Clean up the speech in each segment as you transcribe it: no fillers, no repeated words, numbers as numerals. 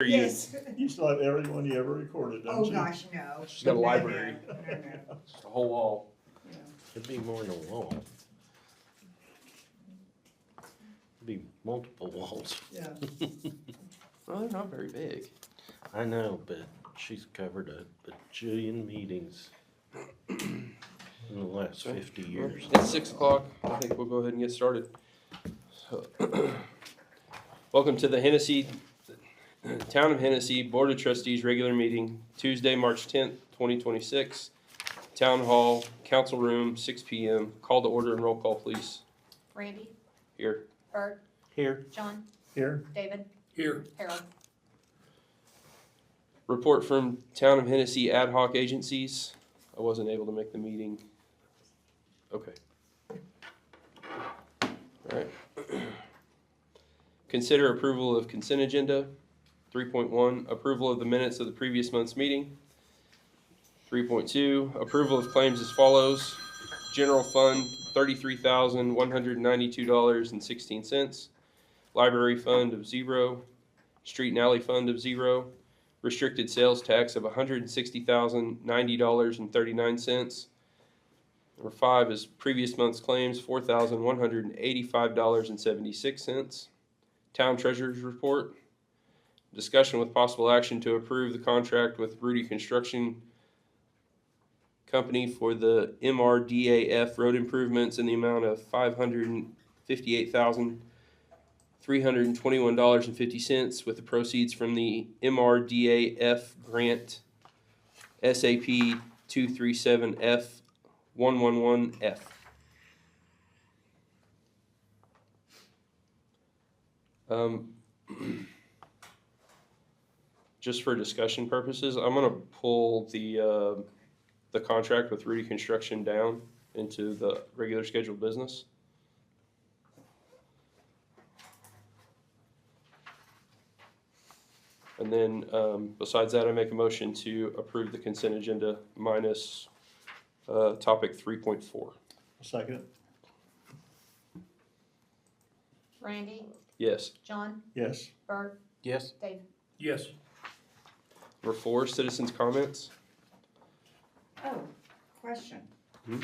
Yes. You still have everyone you ever recorded, don't Oh, you? gosh, no. She's got a No, library. No. Just a whole wall. It'd be more than a wall. It'd be multiple walls. Yeah. Well, they're not very big. I know, but she's covered a bajillion meetings in the last 50 years. It's 6 o'clock. I think we'll go ahead and get started. So, welcome to the Hennessey, Town of Hennessey Board of Trustees regular meeting, Tuesday, March 10th, 2026. Town Hall, Council Room, 6 p.m. Call to order and roll call, please. Randy, Here. Bert, Here, John, Here, David, Here. Harold. Report from Town of Hennessey ad hoc agencies. I wasn't able to make the meeting. Okay. All right. Consider approval of consent agenda. 3.1, approval of the minutes of the previous month's meeting. 3.2, approval of claims as follows. General fund, $33,192.16. Library fund of $0. Street and alley fund of $0. Restricted sales tax of $160,090.39. Number 5 is previous month's claims, $4,185.76. Town treasurer's report. Discussion with possible action to approve the contract with Rudy Construction Company for the MRDAF road improvements in the amount of $558,321.50 with the proceeds from the MRDAF grant SAP 237F111F. Just for discussion purposes, I'm gonna pull the contract with Rudy Construction down into the regular scheduled business. And then, besides that, I make a motion to approve the consent agenda minus topic 3.4. second it. Randy, Yes. John, Yes, Bert, yes, David. Yes. Number 4, citizens' comments. Oh, question. Hmm?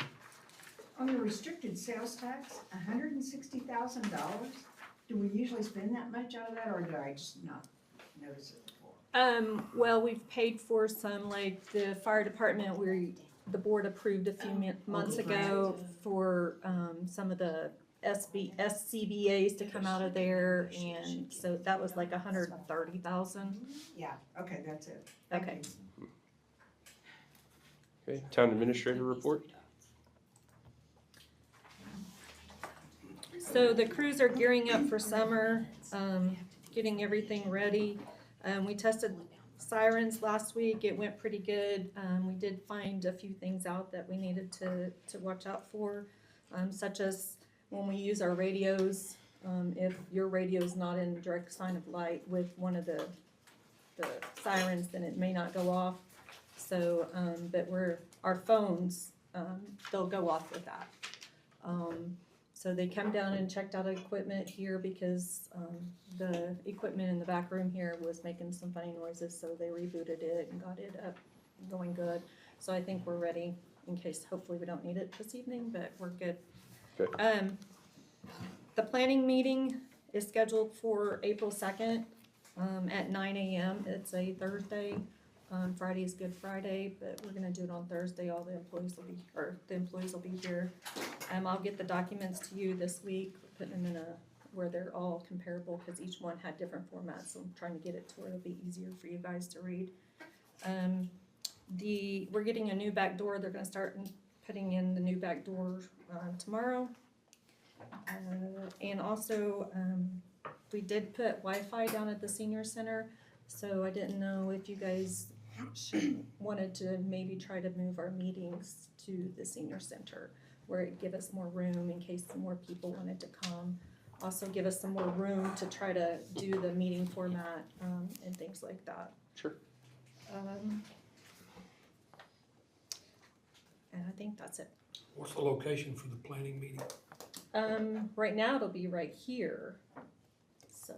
On the restricted sales tax, $160,000, do we usually spend that much out of that, or did I just not notice it before? Well, we've paid for some, like the fire department, the board approved a few months ago for, some of the SCBA's to come out of there, and so that was like 130,000. Yeah, okay, that's it. Thank Okay. you. Okay, town administrator report. So the crews are gearing up for summer, getting everything ready. We tested sirens last week. It went pretty good. We did find a few things out that we needed to watch out for, such as when we use our radios, if your radio is not in direct sign of light with one of the sirens, then it may not go off. So, but our phones, they'll go off with that. So they come down and checked out equipment here because the equipment in the back room here was making some funny noises, so they rebooted it and got it up going good. So I think we're ready in case hopefully we don't need it this evening, but we're good. Okay. The planning meeting is scheduled for April 2nd at 9 a.m. It's a Thursday. Friday is Good Friday, but we're gonna do it on Thursday. All the employees will be here. I'll get the documents to you this week, putting them in where they're all comparable, because each one had different formats, so I'm trying to get it to where it'll be easier for you guys to read. We're getting a new back door. They're gonna start putting in the new back door tomorrow. And also, we did put Wi-Fi down at the senior center, so I didn't know if you guys wanted to maybe try to move our meetings to the senior center, where it'd give us more room in case some more people wanted to come. Also give us some more room to try to do the meeting format and things like that. Sure. And I think that's it. What's the location for the planning meeting? Right now it'll be right here, so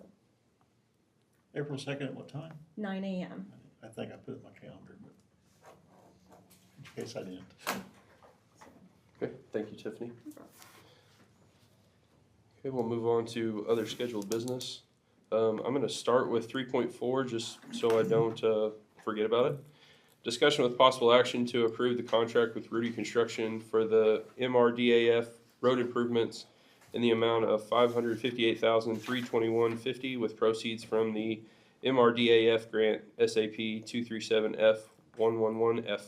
April 2nd at what time? 9 a.m. I think I put it in my calendar, but in case I didn't. Okay, thank you, Tiffany. Okay, we'll move on to other scheduled business. I'm gonna start with 3.4, just so I don't forget about it. Discussion with possible action to approve the contract with Rudy Construction for the MRDAF road improvements in the amount of $558,321.50 with proceeds from the MRDAF grant SAP 237F111F.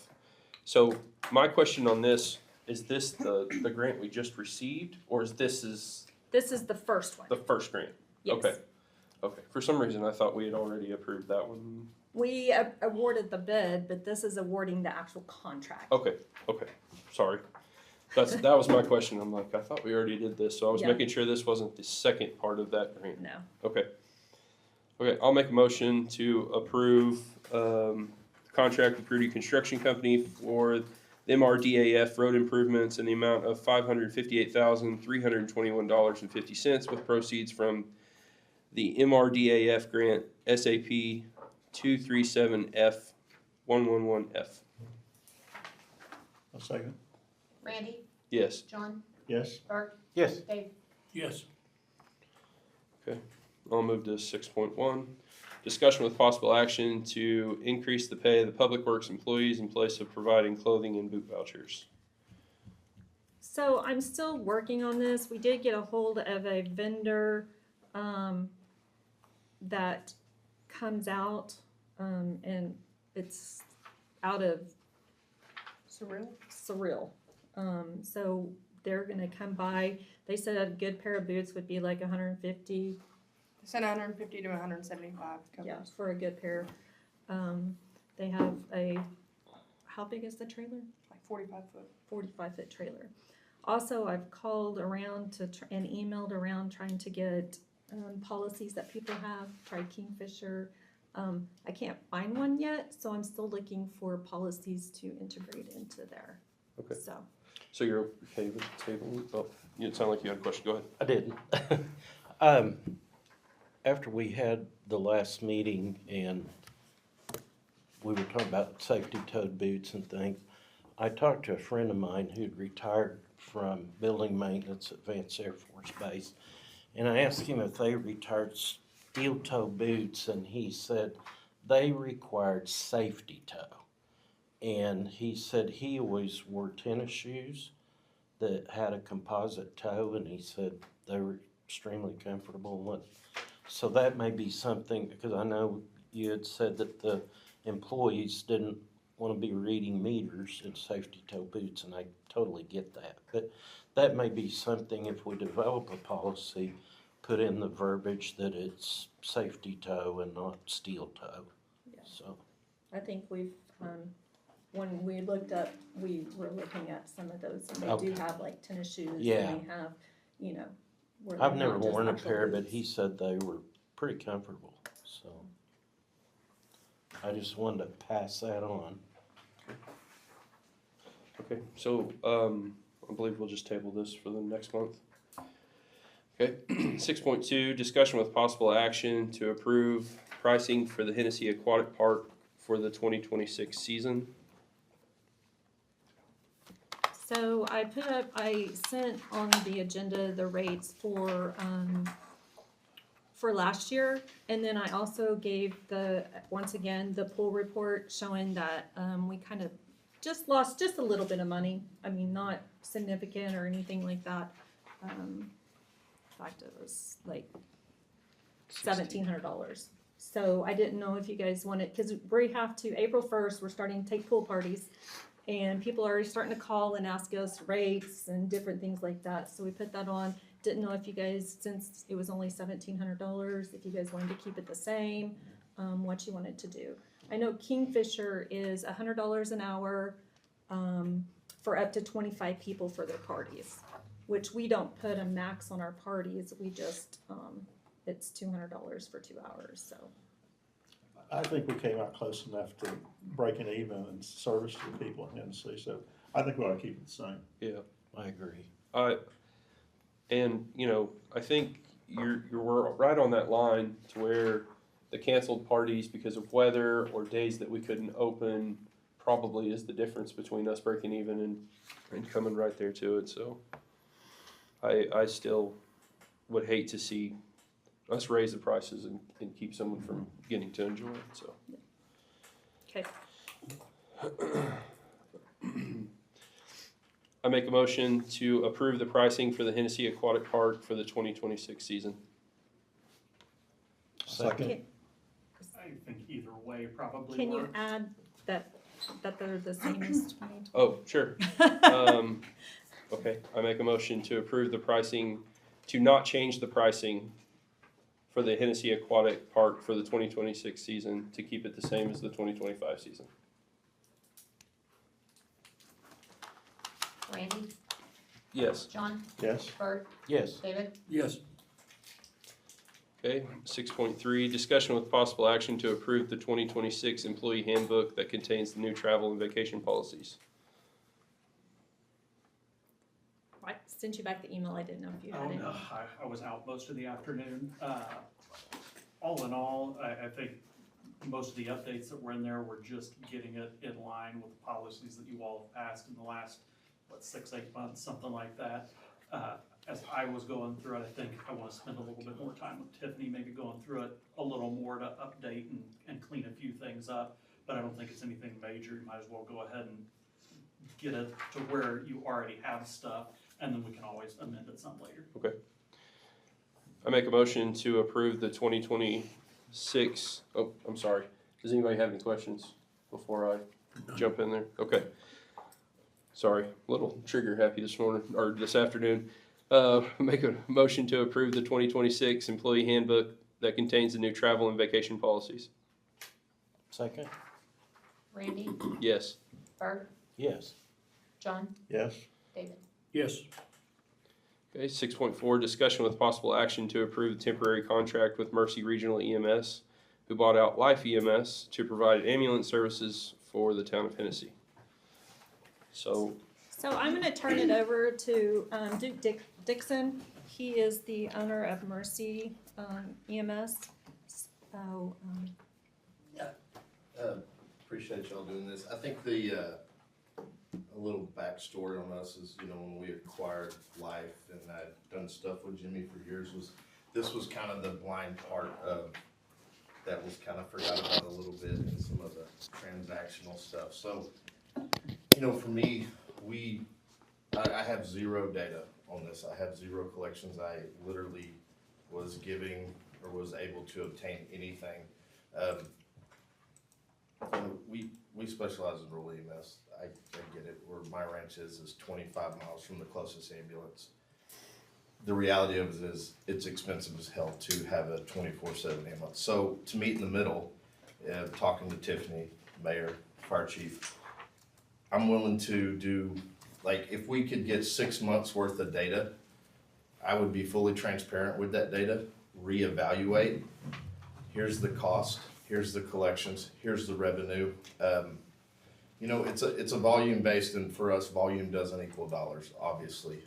So my question on this, is this the grant we just received, or is this This is the first one. the first grant? Yes. Okay. Okay, for some reason I thought we had already approved that one. We awarded the bid, but this is awarding the actual contract. Okay, sorry. That was my question. I'm like, I thought we already did this, so I was Yeah. making sure this wasn't the second part of that grant. No. Okay. Okay, I'll make a motion to approve, contract with Rudy Construction Company for the MRDAF road improvements in the amount of $558,321.50 with proceeds from the MRDAF grant SAP 237F111F. A second? Randy, Yes. John, Yes? Bert, Yes. Dave. Yes. I'll move to 6.1. Discussion with possible action to increase the pay of the Public Works employees in place of providing clothing and boot vouchers. So I'm still working on this. We did get a hold of a vendor that comes out and it's out of Surreal. So they're gonna come by. They said a good pair of boots would be like 150. They said 150 to 175 covers. Yeah, for a good pair. They have how big is the trailer? Like 45 foot. 45-foot trailer. Also, I've called around and emailed around trying to get policies that people have. Tried Kingfisher. I can't find one yet, so I'm still looking for policies to integrate into there. Okay. So you're okay with the table? Oh, it sounded like you had a question. Go ahead. I didn't. After we had the last meeting and we were talking about safety-toed boots and things, I talked to a friend of mine who'd retired from building maintenance at Vance Air Force Base, and I asked him if they retired steel-toe boots, and he said they required safety toe. And he said he always wore tennis shoes that had a composite toe, and he said they were extremely comfortable. So that may be something, because I know you had said that the employees didn't want to be reading meters in safety toe boots, and I totally get that. But that may be something, if we develop a policy, put in the verbiage that it's safety toe and not steel toe. Yeah. So I think we've when we looked up, we were looking at some of those, and they Okay. do have like tennis shoes. Yeah. And they have, where I've they're never not just worn a actual pair, but boots. he said they were pretty comfortable. So I just wanted to pass that on. Okay, so I believe we'll just table this for the next month. Okay, 6.2, discussion with possible action to approve pricing for the Hennessey Aquatic Park for the 2026 season. So I sent on the agenda the rates for last year, and then I also gave once again, the pool report showing that we kind of just lost just a little bit of money. I mean, not significant or anything like that. In fact, it was like $1,700. So I didn't know if you guys wanted, because we have to, April 1st, we're starting to take pool parties. And people are already starting to call and ask us rates and different things like that. So we put that on. Didn't know if you guys, since it was only $1,700, if you guys wanted to keep it the same, what you wanted to do. I know Kingfisher is $100 an hour for up to 25 people for their parties, which we don't put a max on our parties. We just, it's $200 for 2 hours, so. I think we came out close enough to breaking even and service to the people in Hennessey, so I think we ought to keep it the same. Yeah. I agree. And I think we're right on that line to where the canceled parties because of weather or days that we couldn't open probably is the difference between us breaking even and coming right there to it, so. I still would hate to see us raise the prices and keep someone from getting to enjoy it, so. Okay, I make a motion to approve the pricing for the Hennessey Aquatic Park for the 2026 season. Second. Can- I think either way probably can you works. add that they're the same as 2020? Oh, sure. Okay, I make a motion to approve the pricing, to not change the pricing for the Hennessey Aquatic Park for the 2026 season, to keep it the same as the 2025 season. Randy, Yes. John, Yes. Bert, Yes. David, Yes. Okay, 6.3, discussion with possible action to approve the 2026 employee handbook that contains the new travel and vacation policies. I sent you back the email, I didn't know if you Oh, had it. no, I was out most of the afternoon. All in all, I think most of the updates that were in there were just getting it in line with the policies that you all have passed in the last, 6, 8 months, something like that. As I was going through it, I think I want to spend a little bit more time with Tiffany, maybe going through it a little more to update and clean a few things up. But I don't think it's anything major. You might as well go ahead and get it to where you already have stuff, and then we can always amend it some later. I make a motion to approve the 2026, oh, I'm sorry. Does anybody have any questions before I jump in there? Okay. Sorry, a little trigger happy this morning, or this afternoon. Make a motion to approve the 2026 employee handbook that contains the new travel and vacation policies. Second? Randy, Yes. Bert, Yes. John, Yes. David. Yes. Okay, 6.4, discussion with possible action to approve the temporary contract with Mercy Regional EMS, who bought out Life EMS to provide ambulance services for the town of Hennessey. So, So I'm gonna turn it over to Duke Dixon. He is the owner of Mercy EMS. So, Appreciate y'all doing this. I think a little backstory on us is, when we acquired Life and I'd done stuff with Jimmy for years, this was kind of the blind part of, that was kind of forgot about a little bit in some of the transactional stuff. So, for me, I have zero data on this. I have zero collections. I literally was giving or was able to obtain anything. We specialize in rural EMS. I get it. Where my ranch is 25 miles from the closest ambulance. The reality of it is it's expensive as hell to have a 24/7 ambulance. So to meet in the middle, talking to Tiffany, Mayor, Fire Chief, I'm willing to do, if we could get 6 months worth of data, I would be fully transparent with that data, reevaluate. Here's the cost. Here's the collections, here's the revenue. It's a volume based, and for us, volume doesn't equal dollars, obviously.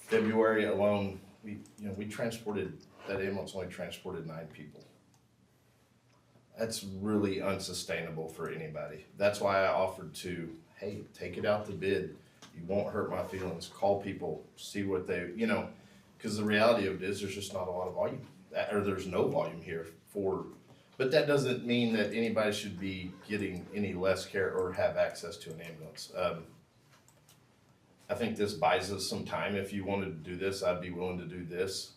February alone, we transported, that ambulance only transported 9 people. That's really unsustainable for anybody. That's why I offered to, hey, take it out to bid. You won't hurt my feelings. Call people, see what they, because the reality of it is there's just not a lot of volume. Or there's no volume here but that doesn't mean that anybody should be getting any less care or have access to an ambulance. I think this buys us some time. If you wanted to do this, I'd be willing to do this.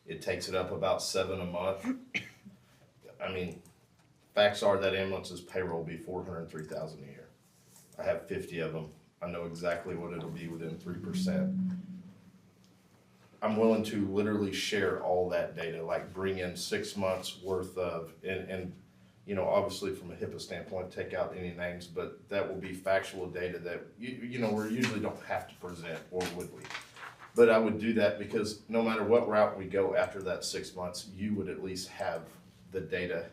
It takes it up about 7 a month. I mean, facts are that ambulance's payroll will be $403,000 a year. I have 50 of them. I know exactly what it'll be within 3%. I'm willing to literally share all that data, bring in 6 months worth of, and obviously from a HIPAA standpoint, take out any names, but that will be factual data that, we usually don't have to present, or would we? But I would do that because no matter what route we go after that 6 months, you would at least have the data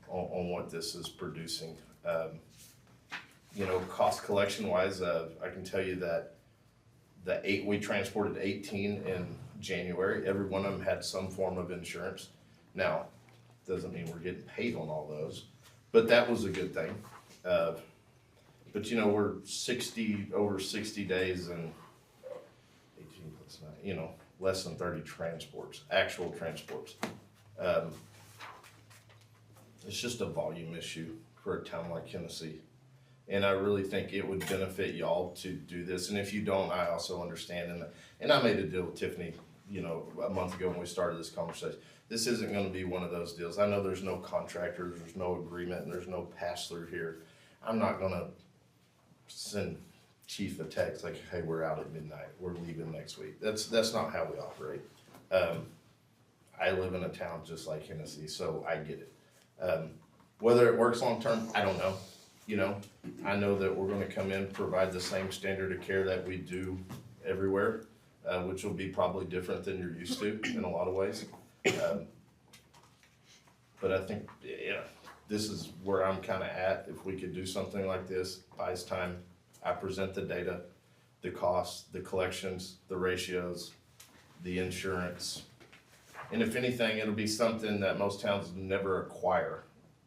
on what this is producing. Cost collection wise, I can tell you that we transported 18 in January. Every one of them had some form of insurance. Now, doesn't mean we're getting paid on all those, but that was a good thing. But you know, we're over 60 days and 18 plus 9, you know, less than 30 transports, actual transports. It's just a volume issue for a town like Hennessey. And I really think it would benefit y'all to do this. And if you don't, I also understand. And I made a deal with Tiffany, you know, a month ago when we started this conversation. This isn't gonna be one of those deals. I know there's no contractor, there's no agreement, and there's no pass-through here. I'm not gonna send chief a text like, hey, we're out at midnight, we're leaving next week. That's not how we operate. I live in a town just like Hennessey, so I get it. Whether it works long-term, I don't know. You know, I know that we're gonna come in, provide the same standard of care that we do everywhere, which will be probably different than you're used to in a lot of ways. But I think, yeah, this is where I'm kinda at. If we could do something like this, buys time, I present the data, the costs, the collections, the ratios, the insurance. And if anything, it'll be something that most towns never acquire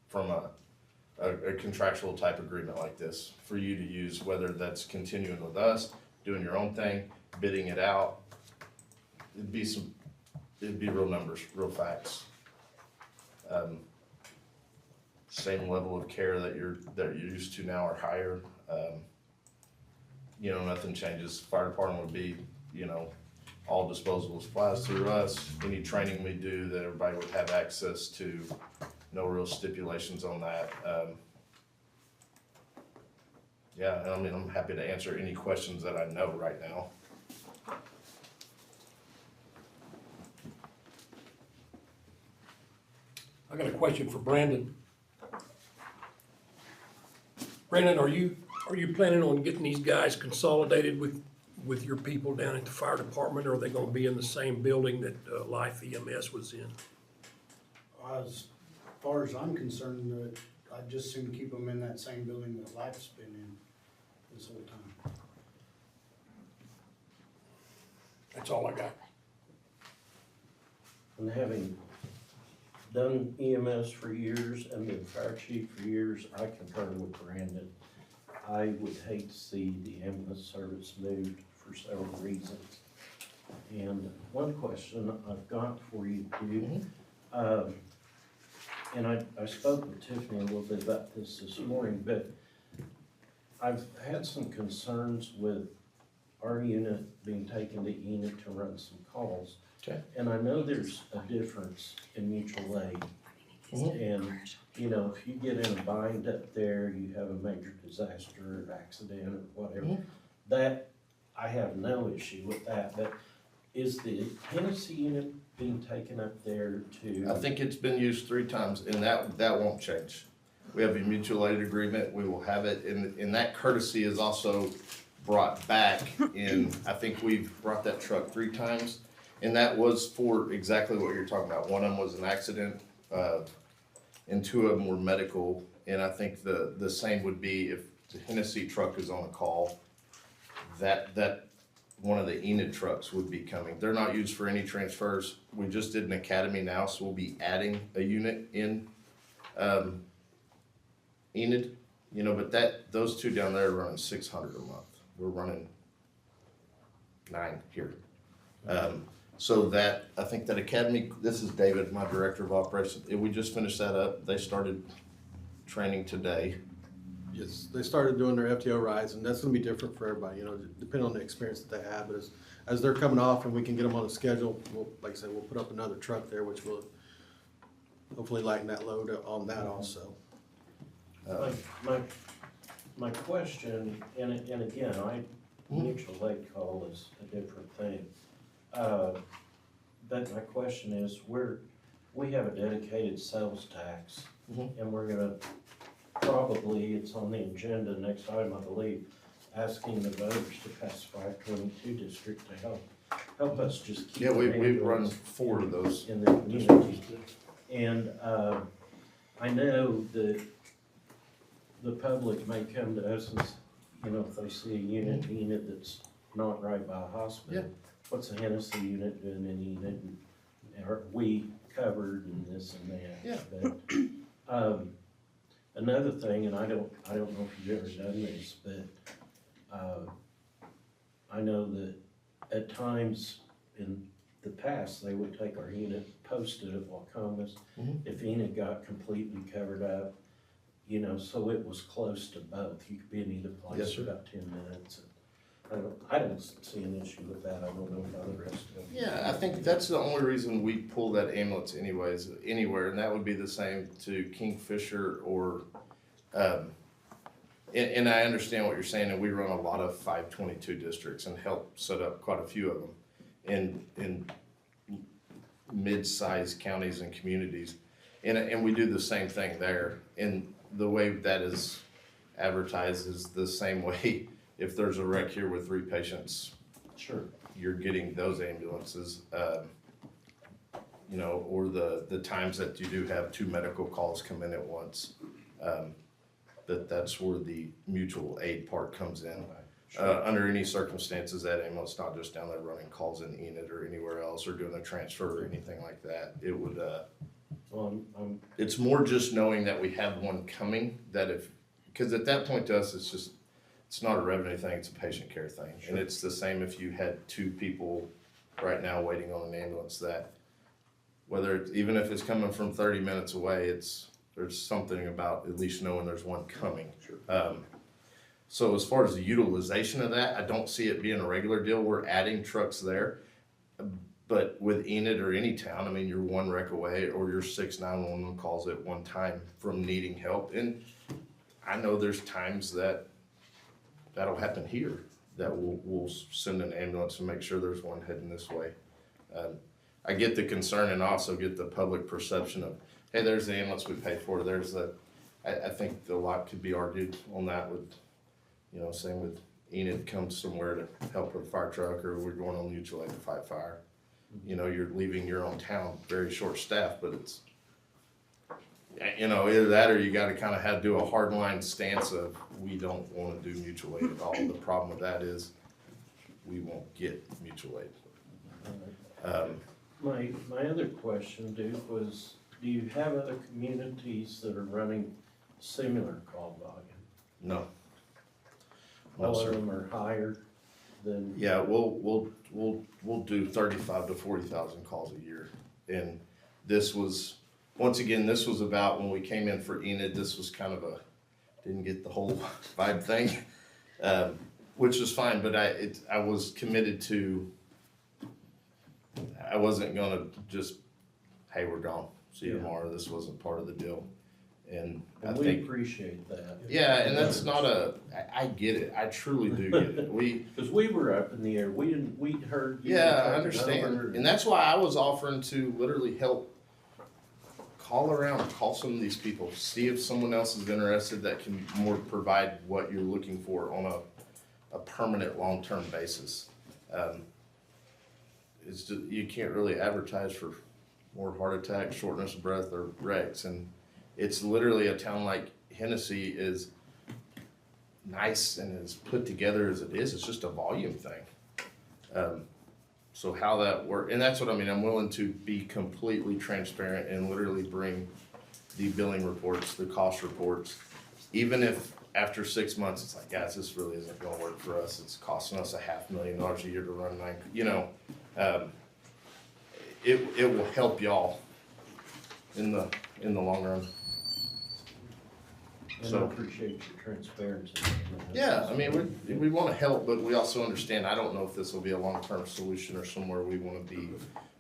from a contractual type agreement like this for you to use, whether that's continuing with us, doing your own thing, bidding it out. It'd be real numbers, real facts. Same level of care that you're used to now or higher. You know, nothing changes. Fire department would be, you know, all disposable supplies through us. Any training we do that everybody would have access to. No real stipulations on that. Yeah, I mean, I'm happy to answer any questions that I know right now. I got a question for Brandon. Brandon, are you planning on getting these guys consolidated with your people down at the fire department, or are they gonna be in the same building that Life EMS was in? As far as I'm concerned, I'd just soon keep them in that same building that Life's been in this whole time. That's all I got. And having done EMS for years and been fire chief for years, I concur with Brandon. I would hate to see the ambulance service moved for several reasons. And one question I've got for you too, and I spoke with Tiffany a little bit about this morning, but I've had some concerns with our unit being taken to Enid to run some calls. Okay. And I know there's a difference in mutual aid. And, you know, if you get in a bind up there, you have a major disaster or accident or whatever, that, I have no issue with that, but is the Hennessey unit being taken up there to? I think it's been used 3 times, and that won't change. We have a mutual aid agreement, we will have it, and that courtesy is also brought back in, I think we've brought that truck 3 times, and that was for exactly what you're talking about. One of them was an accident, and 2 of them were medical, and I think the same would be if the Hennessey truck is on a call, that one of the Enid trucks would be coming. They're not used for any transfers. We just did an academy now, so we'll be adding a unit in Enid, you know, but those 2 down there are running 600 a month. We're running 9 here. So that, I think that academy, this is David, my director of operations. We just finished that up. They started training today. Yes, they started doing their FTO rides, and that's gonna be different for everybody, you know, depending on the experience that they have. But as they're coming off and we can get them on a schedule, we'll, like I said, we'll put up another truck there, which will hopefully lighten that load on that also. My question, and again, mutual aid call is a different thing. But my question is, we have a dedicated sales tax, and we're gonna probably, it's on the agenda next time, I believe, asking the voters to pass 522 district to help us just keep. Yeah, we've run 4 of those. In the community. And, I know that the public may come to us and, you know, if they see a unit that's not right by a hospital. Yeah. What's a Hennessey unit doing in Enid? Are we covered and this and that. Yeah. But, another thing, and I don't know if you've ever done this, but, I know that at times in the past, they would take our unit, post it at Wacomas. Mhm. If Enid got completely covered up, you know, so it was close to both. You could be in either Yes, place sir. for about 10 minutes. I don't see an issue with that. I don't know about the rest of them. Yeah, I think that's the only reason we pull that ambulance anyways, anywhere, and that would be the same to Kingfisher or, and I understand what you're saying, and we run a lot of 522 districts and help set up quite a few of them in mid-sized counties and communities. And we do the same thing there, and the way that is advertised is the same way. If there's a wreck here with 3 patients, Sure. you're getting those ambulances, you know, or the times that you do have 2 medical calls come in at once. That's where the mutual aid part comes in. Under any circumstances, that ambulance not just down there running calls in Enid or anywhere else or doing a transfer or anything like that. It would, Well, it's more just knowing that we have one coming, that if, because at that point to us, it's not a revenue thing, it's a patient care thing. And it's the same if you had 2 people right now waiting on an ambulance, that whether it's, even if it's coming from 30 minutes away, there's something about at least knowing there's one coming. So as far as the utilization of that, I don't see it being a regular deal. We're adding trucks there. But with Enid or any town, I mean, you're 1 wreck away or you're 6 911 calls at one time from needing help. And I know there's times that'll happen here, that we'll send an ambulance and make sure there's one heading this way. I get the concern and also get the public perception of, hey, there's the ambulance we pay for, I think a lot could be argued on that with, you know, same with Enid comes somewhere to help with a fire truck, or we're going on mutual aid to fight fire. You know, you're leaving your own town, very short staff, but it's, you know, either that or you gotta kinda have to do a hard line stance of, we don't wanna do mutual aid at all. The problem with that is, we won't get mutual aid. my other question, Duke, was, do you have other communities that are running similar call volume? No. No, All sir. of them are higher than? Yeah, we'll do 35 to 40,000 calls a year. And this was, once again, this was about when we came in for Enid, this was kind of didn't get the whole vibe thing, which was fine, but I was committed to, I wasn't gonna just, hey, we're gone, see you Yeah. tomorrow. This wasn't part of the deal. And I And we think, appreciate that. yeah, and that's not I get it. I truly do get it. Cause we were up in the air, we'd heard. you Yeah, were I taking understand. over. And that's why I was offering to literally help call around, call some of these people, see if someone else is interested that can more provide what you're looking for on a permanent, long-term basis. It's just, you can't really advertise for more heart attacks, shortness of breath, or wrecks. And it's literally a town like Hennessey is nice and as put together as it is. It's just a volume thing. So how that works, and that's what I mean, I'm willing to be completely transparent and literally bring the billing reports, the cost reports, even if after 6 months, it's like, guys, this really isn't gonna work for us, it's costing us $500,000 a year to run 9, you know, it will help y'all in the long run. And I So, appreciate your transparency. yeah, I mean, we wanna help, but we also understand, I don't know if this will be a long-term solution or somewhere we wanna be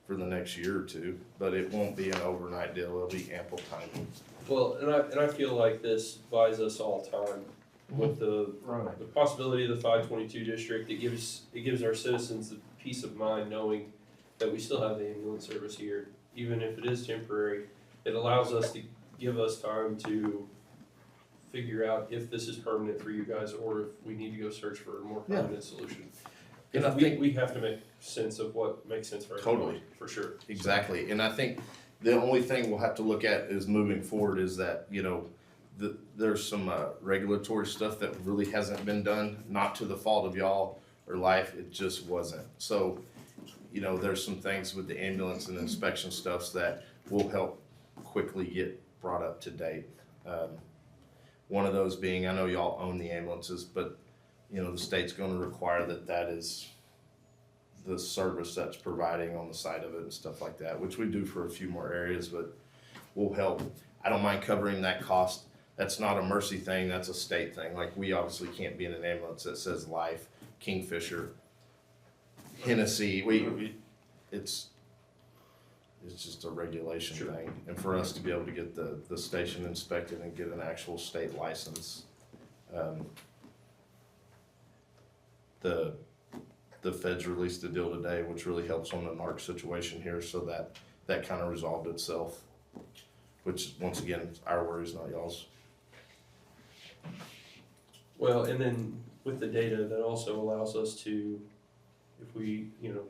for the next year or two, but it won't be an overnight deal, it'll be ample time. Well, and I feel like this buys us all time with the Right. possibility of the 522 district. It gives our citizens the peace of mind knowing that we still have the ambulance service here, even if it is temporary. It allows us to give us time to figure out if this is permanent for you guys or if we need to go search for a more Yeah. permanent solution. And I We think, we have to make sense of what makes sense for everyone. Totally. For sure. exactly, and I think the only thing we'll have to look at is moving forward is that, you know, there's some regulatory stuff that really hasn't been done, not to the fault of y'all or life, it just wasn't. So, you know, there's some things with the ambulance and inspection stuffs that will help quickly get brought up to date. One of those being, I know y'all own the ambulances, but you know, the state's gonna require that is the service that's providing on the side of it and stuff like that, which we do for a few more areas, but will help. I don't mind covering that cost. That's not a Mercy thing, that's a state thing. Like, we obviously can't be in an ambulance that says Life, Kingfisher, Hennessey, it's just a regulation thing. And for us to be able to get the station inspected and get an actual state license, the feds released a deal today, which really helps on the NARC situation here, so that kind of resolved itself, which, once again, is our worries, not y'all's. Well, and then with the data, that also allows us to, if we, you know,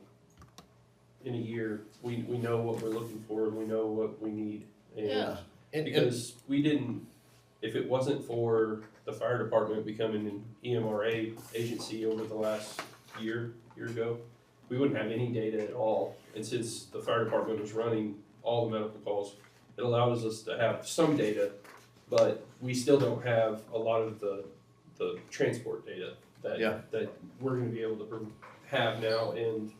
in a year, we know what we're looking for, and we know what we need. And because we didn't, if it wasn't for the fire department becoming an EMRA agency over the last year ago, we wouldn't have any data at all. And since the fire department was running all the medical calls, it allows us to have some data, but we still don't have a lot of the transport data that we're gonna be able to have now and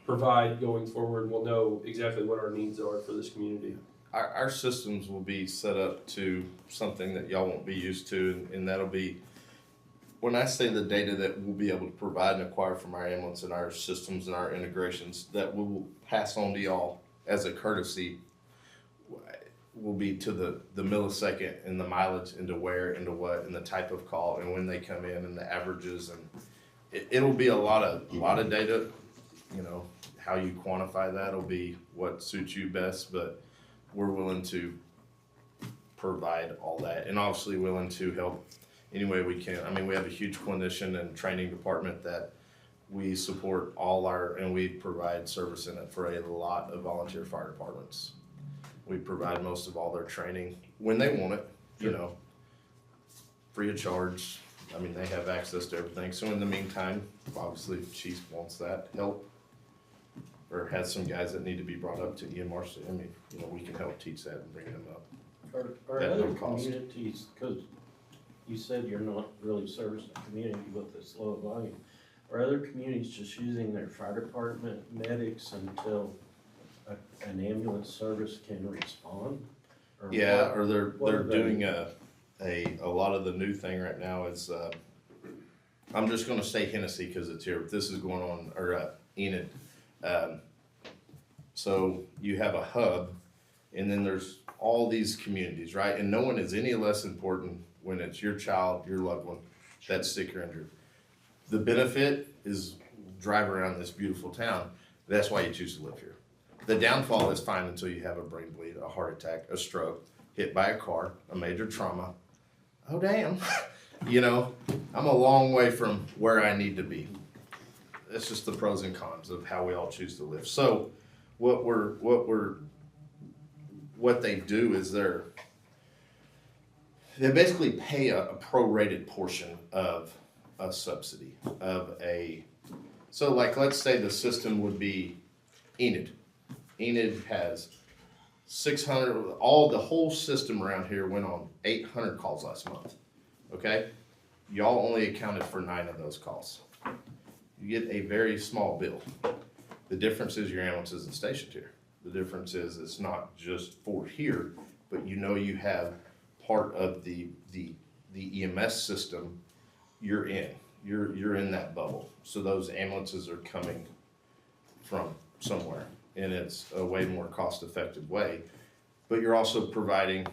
provide going forward. We'll know exactly what our needs are for this community. Our systems will be set up to something that y'all won't be used to, and that'll be, when I say the data that we'll be able to provide and acquire from our ambulance and our systems and our integrations that we will pass on to y'all as a courtesy, will be to the millisecond and the mileage into where, into what, and the type of call and when they come in and the averages, and it'll be a lot of data. You know, how you quantify that will be what suits you best, but we're willing to provide all that, and obviously willing to help any way we can. I mean, we have a huge clinician and training department that we support and we provide service in it for a lot of volunteer fire departments. We provide most of all their training when they want it, you know, free of charge. I mean, they have access to everything. So in the meantime, obviously, if Chief wants that help, or has some guys that need to be brought up to EMRC, I mean, you know, we can help teach that and bring them up. Are At no other cost. communities, because you said you're not really servicing the community with this low volume, are other communities just using their fire department medics until an ambulance service can respond? Or Yeah, what- or they're are they- doing a lot of the new thing right now is, I'm just gonna say Hennessey because it's here, but this is going on, or Enid. So you have a hub, and then there's all these communities, right? And no one is any less important when it's your child, your loved one, that's sick or injured. The benefit is drive around this beautiful town. That's why you choose to live here. The downfall is fine until you have a brain bleed, a heart attack, a stroke, hit by a car, a major trauma. Oh, damn. You know, I'm a long way from where I need to be. It's just the pros and cons of how we all choose to live. So what they do is they basically pay a prorated portion of a subsidy so like, let's say the system would be Enid. Enid has 600, the whole system around here went on 800 calls last month, okay? Y'all only accounted for 9 of those calls. You get a very small bill. The difference is your ambulance isn't stationed here. The difference is it's not just for here, but you know you have part of the EMS system you're in. You're in that bubble. So those ambulances are coming from somewhere, and it's a way more cost-effective way. But you're also providing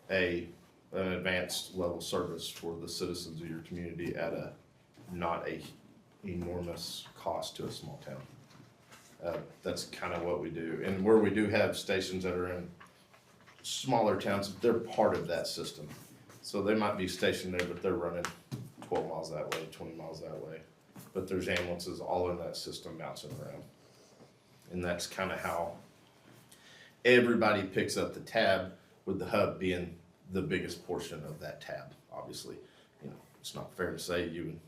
an advanced level service for the citizens of your community at not a enormous cost to a small town. That's kind of what we do. And where we do have stations that are in smaller towns, they're part of that system. So they might be stationed there, but they're running 12 miles that way, 20 miles that way. But there's ambulances all in that system bouncing around. And that's kind of how everybody picks up the tab, with the hub being the biggest portion of that tab, obviously. You know, it's not fair to say you and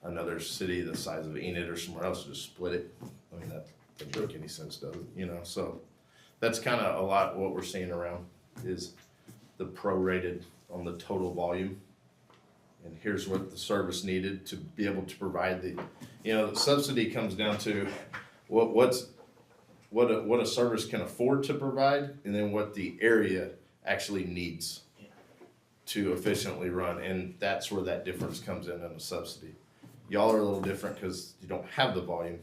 another city the size of Enid or somewhere else just split it. I mean, that doesn't make any sense, does it? You know, so that's kind of a lot what we're seeing around is the prorated on the total volume. And here's what the service needed to be able to provide the, the subsidy comes down to what a service can afford to provide, and then what the area actually needs to efficiently run, and that's where that difference comes in a subsidy. Y'all are a little different because you don't have the volume,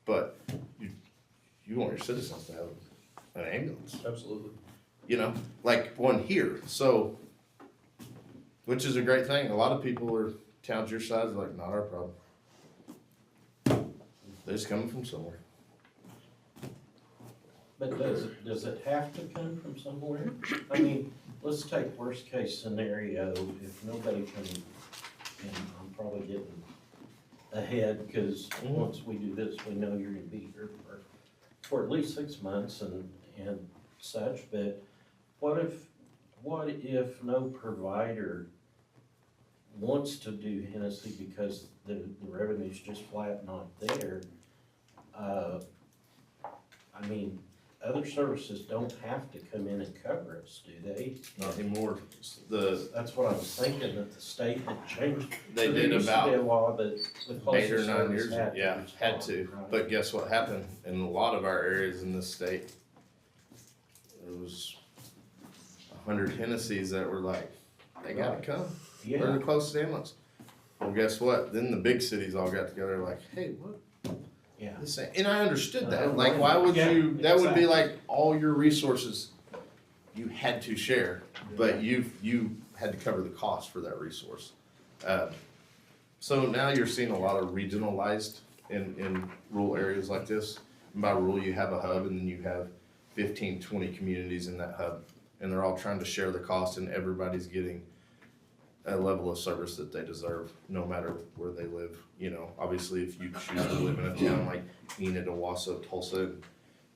but you want your citizens to have an ambulance. Absolutely. Like one here, so, which is a great thing. A lot of people are, towns your size, are like, not our problem. They're just coming from somewhere. But does it have to come from somewhere? I mean, let's take worst case scenario, if nobody can, and I'm probably getting ahead, cause once we do this, we know you're gonna be here for at least 6 months and such, but what if no provider wants to do Hennessey because the revenue's just flat not there? I mean, other services don't have to come in and cover us, do they? Not anymore. That's what I was thinking, that the state had changed. They So there did used to about be a law that the 8 postal or 9 service years, yeah, had to. respond, But guess what happened in a lot of our areas in this state? There was 100 Hennessy's that were like, they gotta come. right? They're Yeah, the closest ambulance. Well, guess what? Then the big cities all got together like, hey, what? yeah. This ain't, and I understood I that. don't Like, blame why you. would Yeah, you? That would be exactly. like all your resources you had to share, but you had to cover the cost for that resource. So now you're seeing a lot of regionalized in rural areas like this. And by rural, you have a hub, and then you have 15, 20 communities in that hub, and they're all trying to share the cost, and everybody's getting a level of service that they deserve, no matter where they live. Obviously, if you choose to live in a town like Enid, Owasso, Tulsa, and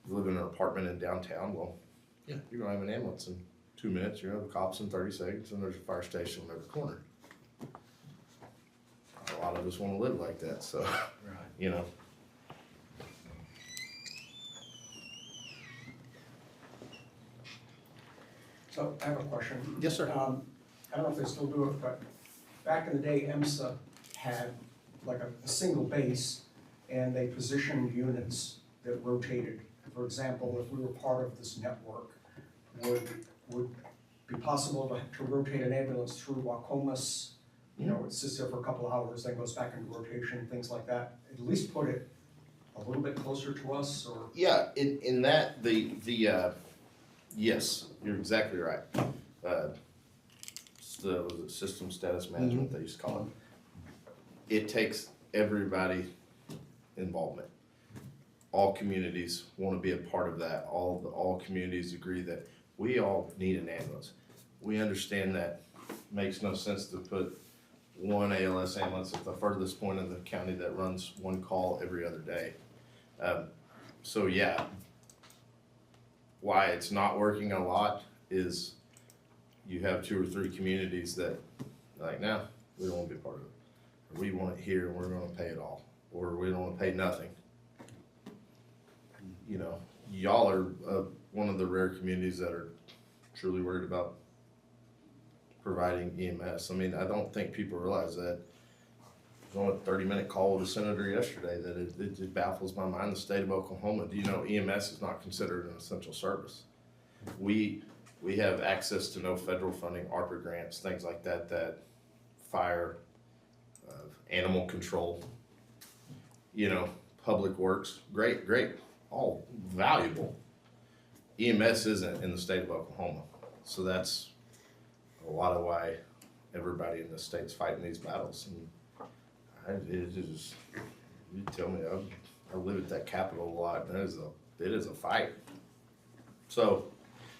you live in an apartment in downtown, well, yeah, you're gonna have an ambulance in 2 minutes, you're gonna have cops in 30 seconds, and there's a fire station on every corner. A lot of us wanna live like that, so, Right. So I have a question. Yes, sir. I don't know if they still do it, but back in the day, EMSA had like a single base, and they positioned units that rotated. For example, if we were part of this network, would be possible to rotate an ambulance through Wacomas? It sits there for a couple of hours, then goes back into rotation, things like that. At least put it a little bit closer to us, or yeah, in that, yes, you're exactly right. It's was it system status management, they used to call it. It takes everybody involvement. All communities want to be a part of that. All communities agree that we all need an ambulance. We understand that makes no sense to put one ALS ambulance at the furthest point of the county that runs one call every other day. So yeah, why it's not working a lot is you have 2 or 3 communities that like, no, we don't want to be a part of it. Or we want it here and we're going to pay it all, or we don't want to pay nothing. Y'all are one of the rare communities that are truly worried about providing EMS. I mean, I don't think people realize that. I was on a 30-minute call with a senator yesterday that it just baffles my mind. The state of Oklahoma, do you know EMS is not considered an essential service? We have access to no federal funding, ARPA grants, things like that fire, animal control, public works, great, all valuable. EMS isn't in the state of Oklahoma. So that's a lot of why everybody in the state's fighting these battles. And you tell me, I live at that Capitol a lot, and it is a fight. So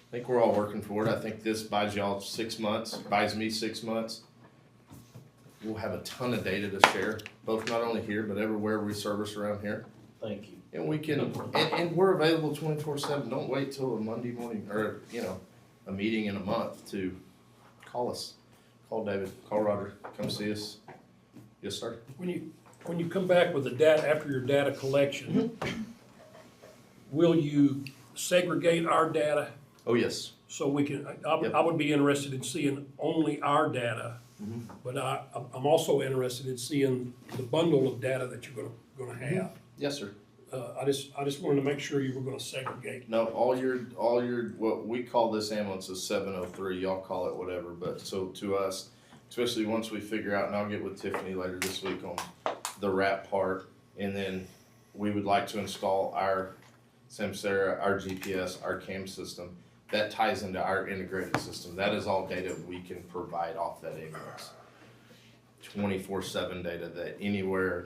I think we're all working for it. I think this buys y'all 6 months, buys me 6 months. We'll have a ton of data to share, both not only here, but everywhere we service around here. Thank you. And we can, and we're available 24/7. Don't wait till a Monday morning or, a meeting in a month to call us. Call David, call Roger, come see us. Yes, sir. When you come back with the data, after your data collection, will you segregate our data? Oh, yes. So we can, Yep. I would be interested in seeing only our data, Mhm. but I'm also interested in seeing the bundle of data that you're gonna have. Yes, sir. I just wanted to make sure you were gonna segregate. No, all your, what we call this ambulance is 703, y'all call it whatever, but so to us, especially once we figure out, and I'll get with Tiffany later this week on the wrap part, and then we would like to install our Samsara, our GPS, our CAM system, that ties into our integrated system. That is all data we can provide off that ambulance. 24/7 data that anywhere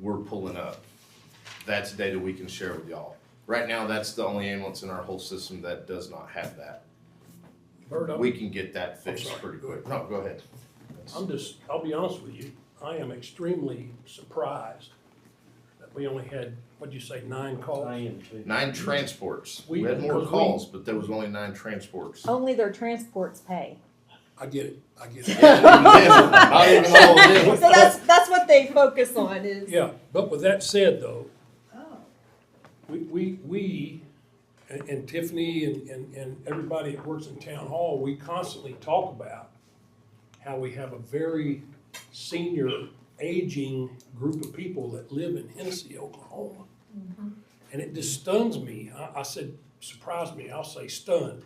we're pulling up, that's data we can share with y'all. Right now, that's the only ambulance in our whole system that does not have that. Bert, We can get that fixed sorry, pretty go quick. No, go ahead. I'll be honest with you, I am extremely surprised that we only had, what'd you say, 9 calls? 9 transports. We We- had more because we- calls, but there was only 9 transports. Only their transports pay. I get it. Not even all of them. So that's what they focus on is. Yeah, but with that said though, Oh, we and Tiffany and everybody that works in town hall, we constantly talk about how we have a very senior, aging group of people that live in Hennessey, Oklahoma. And it just stuns me. I said, surprised me, I'll say stunned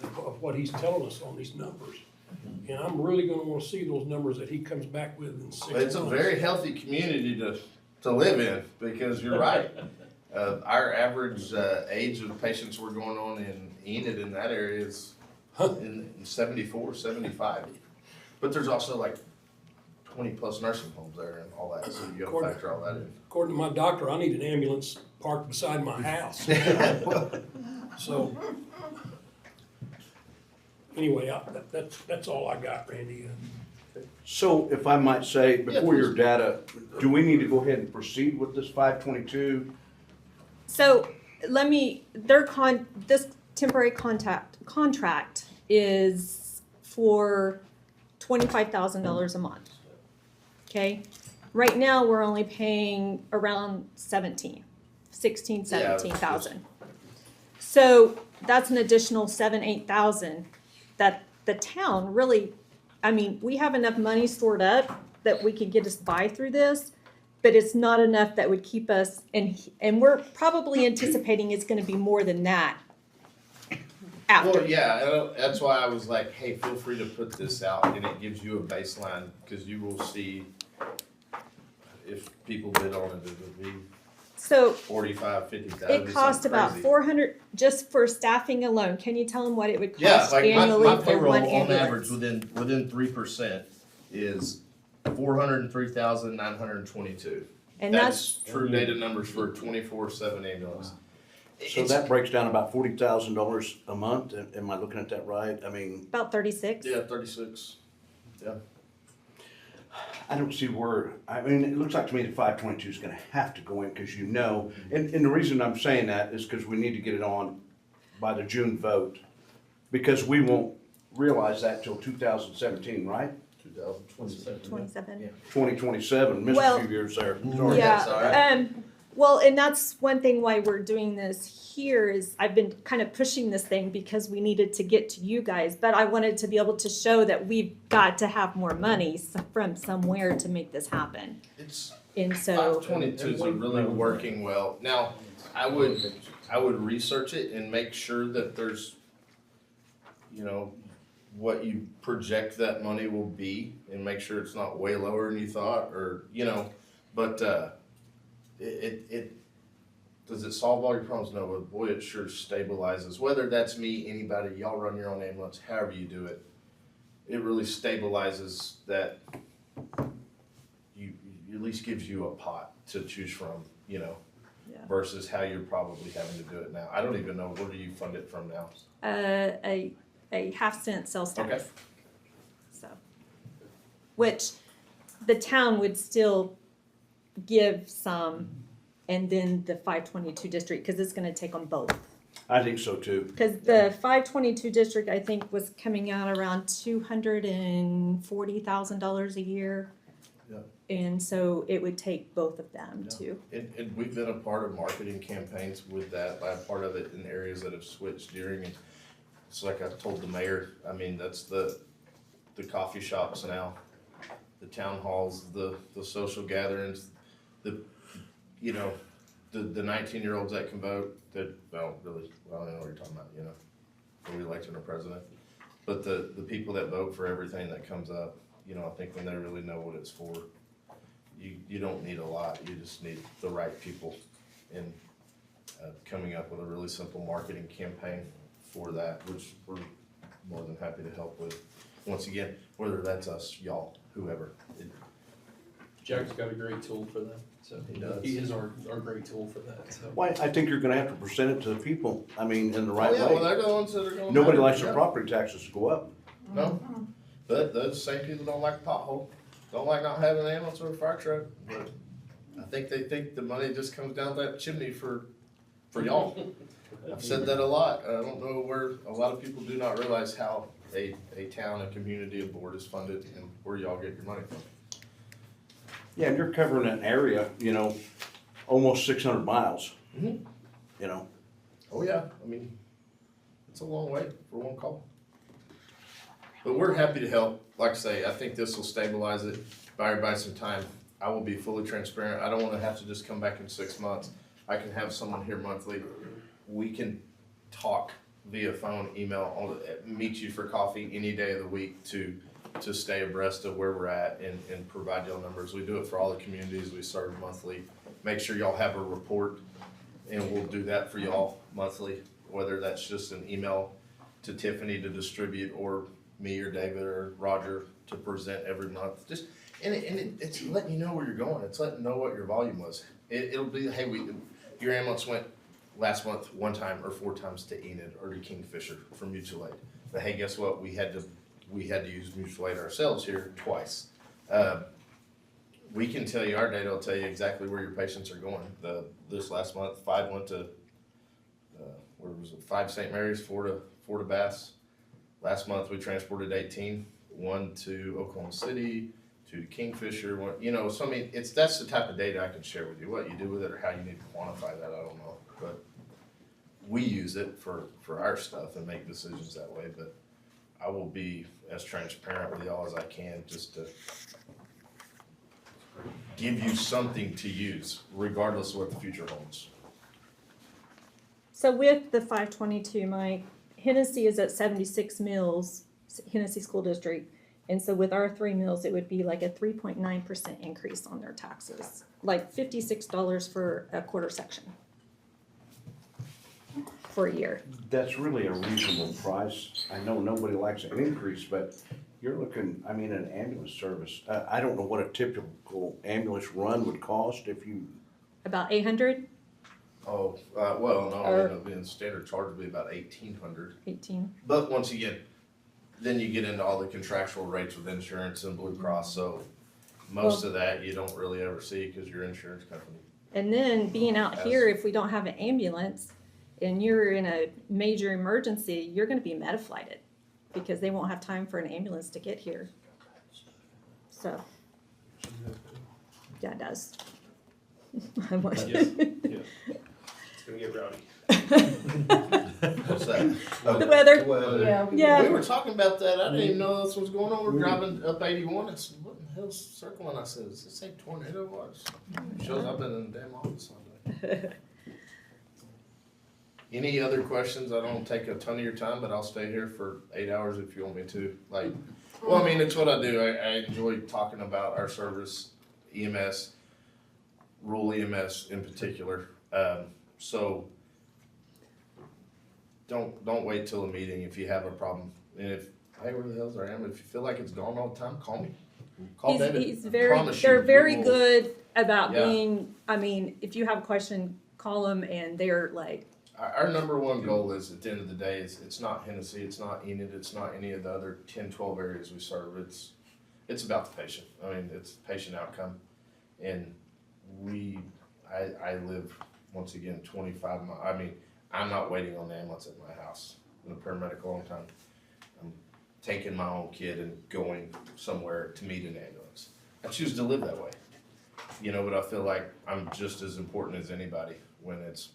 of what he's telling us on these numbers. And I'm really gonna wanna see those numbers that he comes back with in 6 months. It's a very healthy community to live in, because you're right. Our average age of patients we're going on in Enid in that area is in 74, 75. But there's also like 20+ nursing homes there and all that, so you gotta factor all that in. According to my doctor, I need an ambulance parked beside my house. So, anyway, that's all I got, Randy. So if I might say, before your data, do we need to go ahead and proceed with this 522? So this temporary contract is for $25,000 a month. Okay? Right now, we're only paying around 17,000. So that's an additional 8,000 that the town really, I mean, we have enough money stored up that we could get us by through this, but it's not enough that would keep us, and we're probably anticipating it's gonna be more than that after. Well, yeah, that's why I was like, hey, feel free to put this out, and it gives you a baseline, because you will see if people bid on it, it would be So 45, 50,000. it cost about 400 just for staffing alone. Can you tell them what it would Yeah, cost like annually my for payroll one on ambulance? average within 3% is 403,922. And That's true data numbers for a 24/7 ambulance. So that breaks down about $40,000 a month, am I looking at that right? I mean, about 36. Yeah, 36. Yeah. I don't see where, I mean, it looks like to me that 522 is gonna have to go in, because and the reason I'm saying that is because we need to get it on by the June vote, because we won't realize that till 2017, right? 2027. 27. 2027, missed a Well, few years there. Sorry. That's all right. Yeah, well, and that's one thing why we're doing this here is I've been kind of pushing this thing because we needed to get to you guys, but I wanted to be able to show that we've got to have more money from somewhere to make this happen. And so 522 is really working well. Now, I would research it and make sure that there's, what you project that money will be, and make sure it's not way lower than you thought, or, but, does it solve all your problems? No, but boy, it sure stabilizes. Whether that's me, anybody, y'all run your own ambulance, however you do it, it really stabilizes that. You at least gives you a pot to choose from, versus how you're probably having to do it now. I don't even know, where do you fund it from now? a half-cent sales tax. Okay. So, which the town would still give some, and then the 522 district, because it's going to take on both. I think so too. Because the 522 district, I think, was coming out around $240,000 a year. Yeah. And so it would take both of them to, And we've been a part of marketing campaigns with that, by a part of it in areas that have switched during, and it's like I told the mayor, I mean, that's the coffee shops now, the town halls, the social gatherings, the 19-year-olds that can vote, that, well, really, I don't know what you're talking about, for re-election or president. But the people that vote for everything that comes up, I think when they really know what it's for, you don't need a lot, you just need the right people. And coming up with a really simple marketing campaign for that, which we're more than happy to help with. Once again, whether that's us, y'all, whoever. Jack's got a great tool for that, so He does. he is our great tool for that, so. Well, I think you're gonna have to present it to the people, I mean, in the right Oh, yeah, well, way. they're the ones that are going. Nobody likes their property taxes to go up. No, but those same people don't like the pothole, don't like not having an ambulance or a fire truck, but I think they think the money just comes down that chimney for y'all. I've said that a lot. I don't know where, a lot of people do not realize how a town, a community, a board is funded and where y'all get your money from. Yeah, and you're covering an area, almost 600 miles, Mhm. you know. Oh, yeah, I mean, it's a long way for one call. But we're happy to help. Like I say, I think this will stabilize it, buy everybody some time. I will be fully transparent. I don't wanna have to just come back in 6 months. I can have someone here monthly. We can talk via phone, email, meet you for coffee any day of the week to stay abreast of where we're at and provide y'all numbers. We do it for all the communities we serve monthly. Make sure y'all have a report, and we'll do that for y'all monthly, whether that's just an email to Tiffany to distribute, or me or David or Roger to present every month. It's letting you know where you're going. It's letting you know what your volume was. It'll be, hey, your ambulance went last month 1 time or 4 times to Enid or to Kingfisher for mutual aid. But hey, guess what? We had to use mutual aid ourselves here twice. We can tell you, our data will tell you exactly where your patients are going. This last month, 5 went to, where was it? 5 St. Mary's, 4 to Bass. Last month, we transported 18, 1 to Oklahoma City, 2 to Kingfisher, 1, so I mean, that's the type of data I can share with you. What you do with it or how you need to quantify that, I don't know. But we use it for our stuff and make decisions that way, but I will be as transparent with y'all as I can, just to give you something to use, regardless of what the future holds. so with the 522, Mike, Hennessey is at 76 mills, Hennessey School District. And so with our 3 mills, it would be like a 3.9% increase on their taxes, like $56 for a quarter section for a year. That's really a reasonable price. I know nobody likes an increase, but you're looking, an ambulance service. I don't know what a typical ambulance run would cost if you, About 800, Oh, well, no, Or- being standard charge would be about 1,800. 18. But once again, then you get into all the contractual rates with insurance and Blue Cross, so most of that you don't really ever see because your insurance company. And then being out here, if we don't have an ambulance and you're in a major emergency, you're gonna be meta-flighted because they won't have time for an ambulance to get here. So, yeah, it does. I want- Yes, yeah. It's gonna get rowdy. What's that? The weather. Yeah. Yeah. We were talking about that. I didn't even know this was going on. We're driving up 81. I said, what in the hell's circling? I said, does it say tornado watch? Shows up in the damn office all day. Any other questions? I don't take a ton of your time, but I'll stay here for 8 hours if you want me to. It's what I do. I enjoy talking about our service, EMS, rural EMS in particular. So don't wait till a meeting if you have a problem. And if, hey, where the hell's our ambulance? If you feel like it's gone all the time, call me. Call David. He's very, Promise you, they're we very will- good about Yeah. being, if you have a question, call them and they're like, Our number one goal is, at the end of the day, is it's not Hennessey, it's not Enid, it's not any of the other 10, 12 areas we serve. It's about the patient. It's patient outcome. And I live, once again, 25 miles. I'm not waiting on the ambulance at my house. I'm a paramedic a long time. I'm taking my own kid and going somewhere to meet an ambulance. I choose to live that way. You know, but I feel like I'm just as important as anybody when it's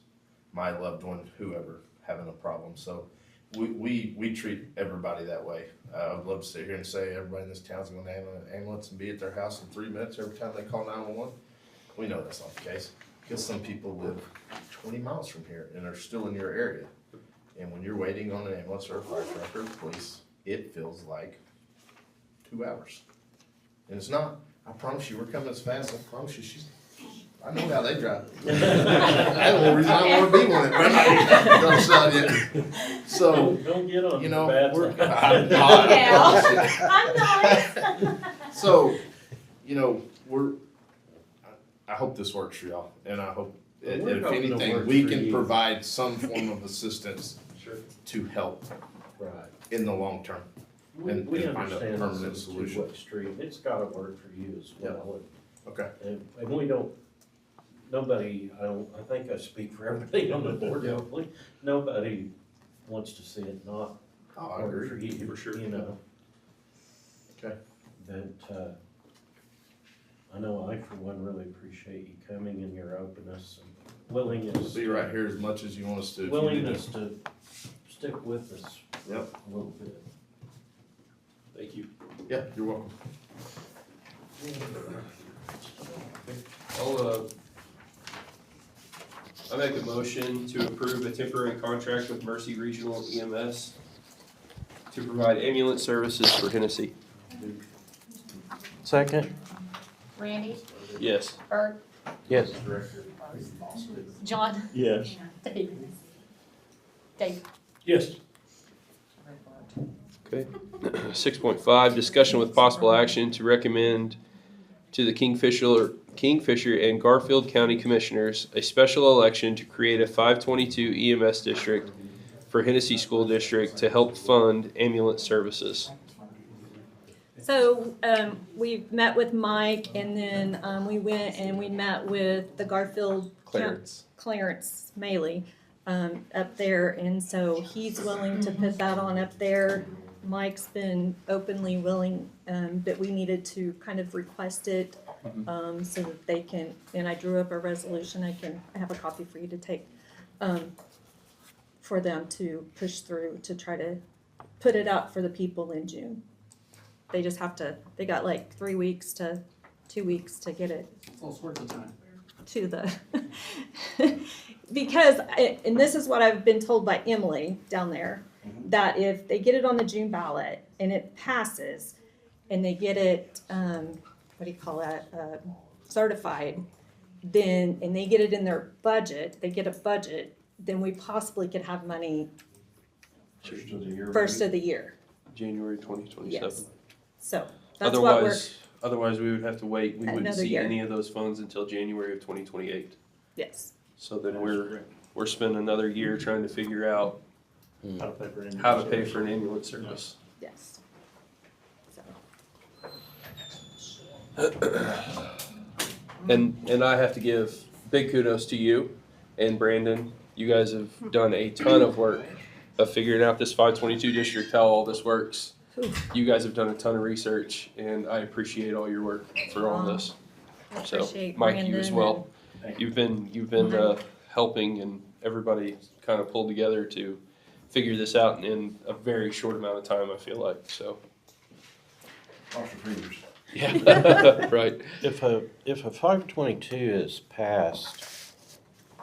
my loved one, whoever, having a problem. So we treat everybody that way. I would love to sit here and say everybody in this town's going to have an ambulance and be at their house in 3 minutes every time they call 911. We know that's not the case because some people live 20 miles from here and are still in your area. And when you're waiting on an ambulance or a fire truck or the police, it feels like 2 hours. And it's not. I promise you, we're coming as fast. I promise you, I know how they drive. That's the only reason I want to be one. Don't shout yet. So, Don't get on you know, bad we're, side. I'm nice. So, you know, I hope this works for y'all, and I hope, We're if hoping it anything, works we for can you. provide some form of assistance Sure. to help Right. in the long term. And We find a understand permanent this is a solution. two-way street. It's gotta work for you as well. Okay. And we don't, nobody, I think I speak for everybody on the board, hopefully. Nobody wants to see it not Oh, I work for agree, you, for sure. you know. Okay. But, I know I, for one, really appreciate you coming and your openness and willingness. We'll be right here as much as you want us to. if you need Willingness to stick with us Yep. a little bit. Thank you. Yeah, you're welcome. I make a motion to approve a temporary contract with Mercy Regional EMS to provide ambulance services for Hennessey. Second? Randy, Yes. Bert, Yes. John, Yes. Dave. Dave. Yes. Okay. 6.5, discussion with possible action to recommend to the Kingfisher and Garfield County Commissioners a special election to create a 522 EMS district for Hennessey School District to help fund ambulance services. So, we met with Mike and then, we went and we met with the Garfield. Clarence Maley, up there, and so he's willing to put that on up there. Mike's been openly willing, but we needed to kind of request it, so that they can, and I drew up a resolution, I have a copy for you to take, for them to push through to try to put it out for the people in June. They just have to, they got like 2 weeks to get it It's all sorts of time. to the, because, and this is what I've been told by Emily down there, that if they get it on the June ballot and it passes, and they get it, what do you call that, certified, then, and they get it in their budget, they get a budget, then we possibly could have money first of the year. January 2027. Yes. So, that's what we're, Otherwise, we would have to wait. We wouldn't Another see year. any of those funds until January of 2028. yes. So then we're spending another year trying to figure out How to pay for ambulance how to pay service. for an ambulance service. Yes. So, And I have to give big kudos to you and Brandon. You guys have done a ton of work of figuring out this 522 district, how all this works. You guys have done a ton of research, and I appreciate all your work for all this. I So, appreciate Mike, you as Brandon well. You've been helping, and everybody kind of pulled together to figure this out in a very short amount of time, I feel like, so. Cross your fingers. Yeah, right. If a 522 is passed,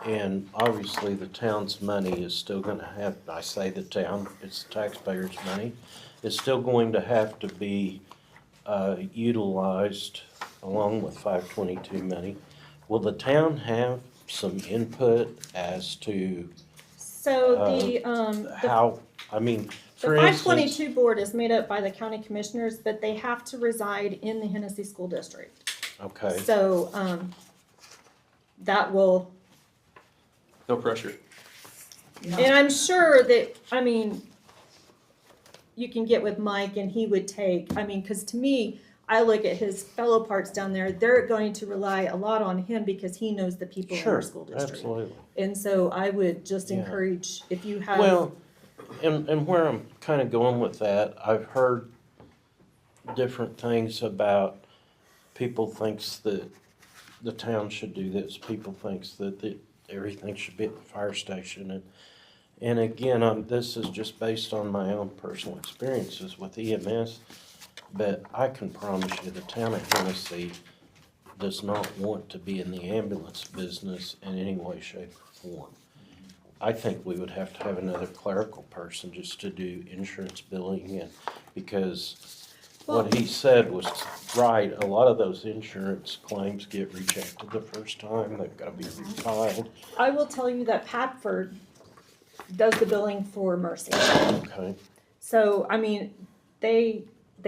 and obviously the town's money is still gonna have, I say the town, it's the taxpayers' money, is still going to have to be utilized along with 522 money. Will the town have some input as to So the how, I mean, the for five instance, twenty-two board is made up by the county commissioners, but they have to reside in the Hennessey School District. okay, So, that will, No pressure. and I'm sure that, I mean, you can get with Mike and he would take, I mean, cause to me, I look at his fellow parts down there, they're going to rely a lot on him because he knows the people in sure, our school district. absolutely. And so I would just Yeah. encourage, if you have. Well, and where I'm kind of going with that, I've heard different things about people thinks that the town should do this, people thinks that everything should be at the fire station, and again, this is just based on my own personal experiences with EMS, but I can promise you, the town of Hennessey does not want to be in the ambulance business in any way, shape, or form. I think we would have to have another clerical person just to do insurance billing, and because what he said was right, a lot of those insurance claims get rejected the first time, they've gotta be refiled. I will tell you that Patford does the billing for Mercy. Okay, So, I mean, they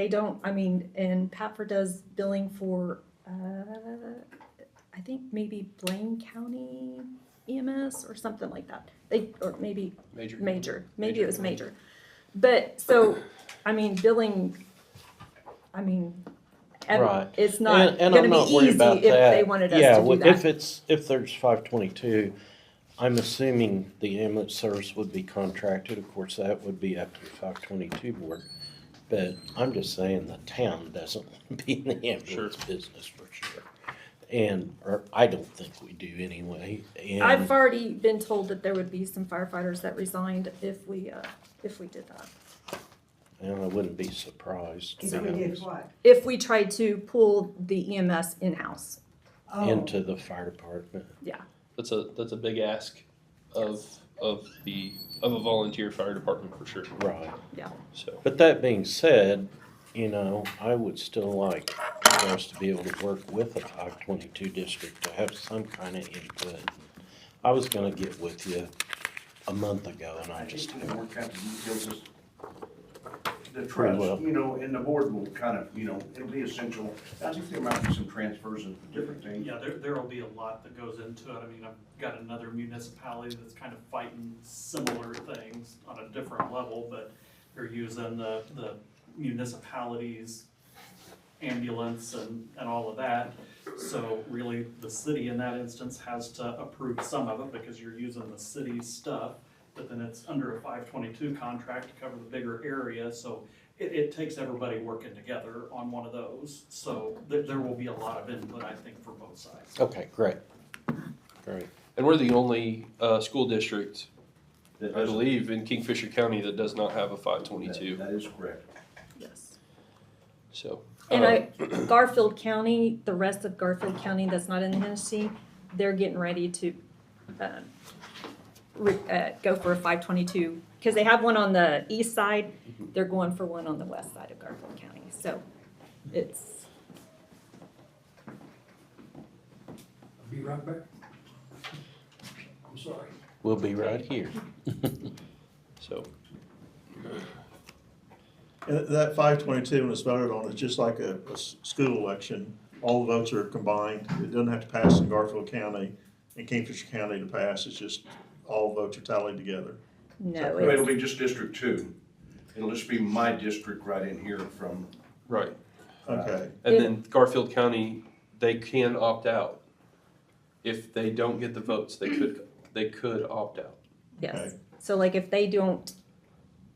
don't, I mean, and Patford does billing for, I think maybe Blaine County EMS or something like that. Or maybe Major. maybe it was major. But, so, I mean, billing, I mean, right. it's not And gonna I'm be not worried easy about if that. they wanted us Yeah, to do well, that. if there's 522, I'm assuming the ambulance service would be contracted. Of course, that would be up to the 522 board. But I'm just saying the town doesn't want to be in the ambulance business for sure. Or I don't think we do anyway. And I've already been told that there would be some firefighters that resigned if we did that. and I wouldn't be surprised. to If be we did honest, what? If we tried to pull the EMS in-house. Oh. into the fire department. That's a big ask of a volunteer fire department for sure. Right. Yeah. So But that being said, I would still like for us to be able to work with the 522 district to have some kind of input. I was gonna get with you a month ago and I just haven't. Work out the details, the Pretty trust, well. and the board will kind of, it'll be essential. I think there might be some transfers of different things. Yeah, there will be a lot that goes into it. I mean, I've got another municipality that's kind of fighting similar things on a different level, but they're using the municipality's ambulance and all of that. So really, the city in that instance has to approve some of it because you're using the city's stuff, but then it's under a 522 contract to cover the bigger area, so it takes everybody working together on one of those. So there will be a lot of input, I think, for both sides. Okay, great. Great. and we're the only school district, That I doesn't- believe, in Kingfisher County that does not have a 522. That is correct. Yes. So And Garfield County, the rest of Garfield County that's not in Hennessey, they're getting ready to go for a 522. Because they have one on the east side, they're going for one on the west side of Garfield County. So it's, I'll be right back. I'm sorry. We'll be right here. so And that 522, when it's voted on, is just like a school election. All the votes are combined. It doesn't have to pass in Garfield County and Kingfisher County to pass. It's just all votes are tallied together. no, It'll it's, be just District 2. It'll just be my district right in here from. right, Okay. and then Garfield County, they can opt out if they don't get the votes. They could opt out. yes. Okay. So like if they don't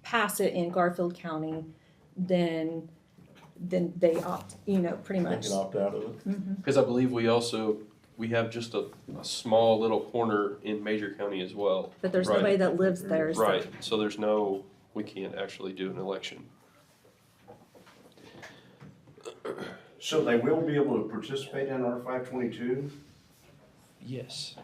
pass it in Garfield County, then they opt, pretty They much. can opt out of it. Because I believe we have just a small little corner in Major County as well. But there's Right. nobody that lives there. So. Right, so we can't actually do an election. So they will be able to participate in our 522, Yes.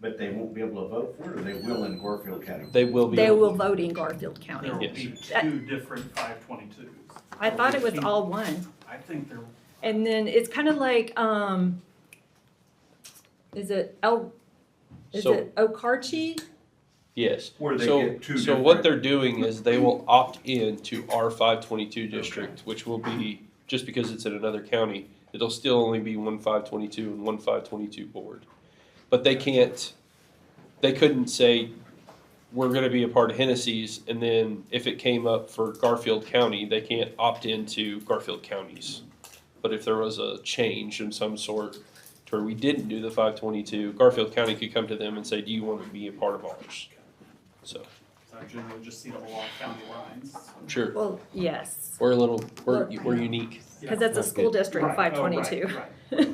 but they won't be able to vote for it, or they will in Garfield County? They will be. They able- will vote in Garfield County. There will Yes. be two different 522s. I thought it was all one. I think there, And then it's kind of like, is it So- Okarchi? Yes. Where they So, get two so what different- they're doing is they will opt in to our 522 district, which will be, just because it's in another county, it'll still only be one 522 and one 522 board. But they couldn't say, we're gonna be a part of Hennessy's, and then if it came up for Garfield County, they can't opt into Garfield County's. But if there was a change in some sort to where we didn't do the 522, Garfield County could come to them and say, do you want to be a part of ours? So, I've generally just seen them along county lines. sure, Well, yes. we're unique. Cause that's a That's school good. district Right. five Oh, right, twenty-two. right.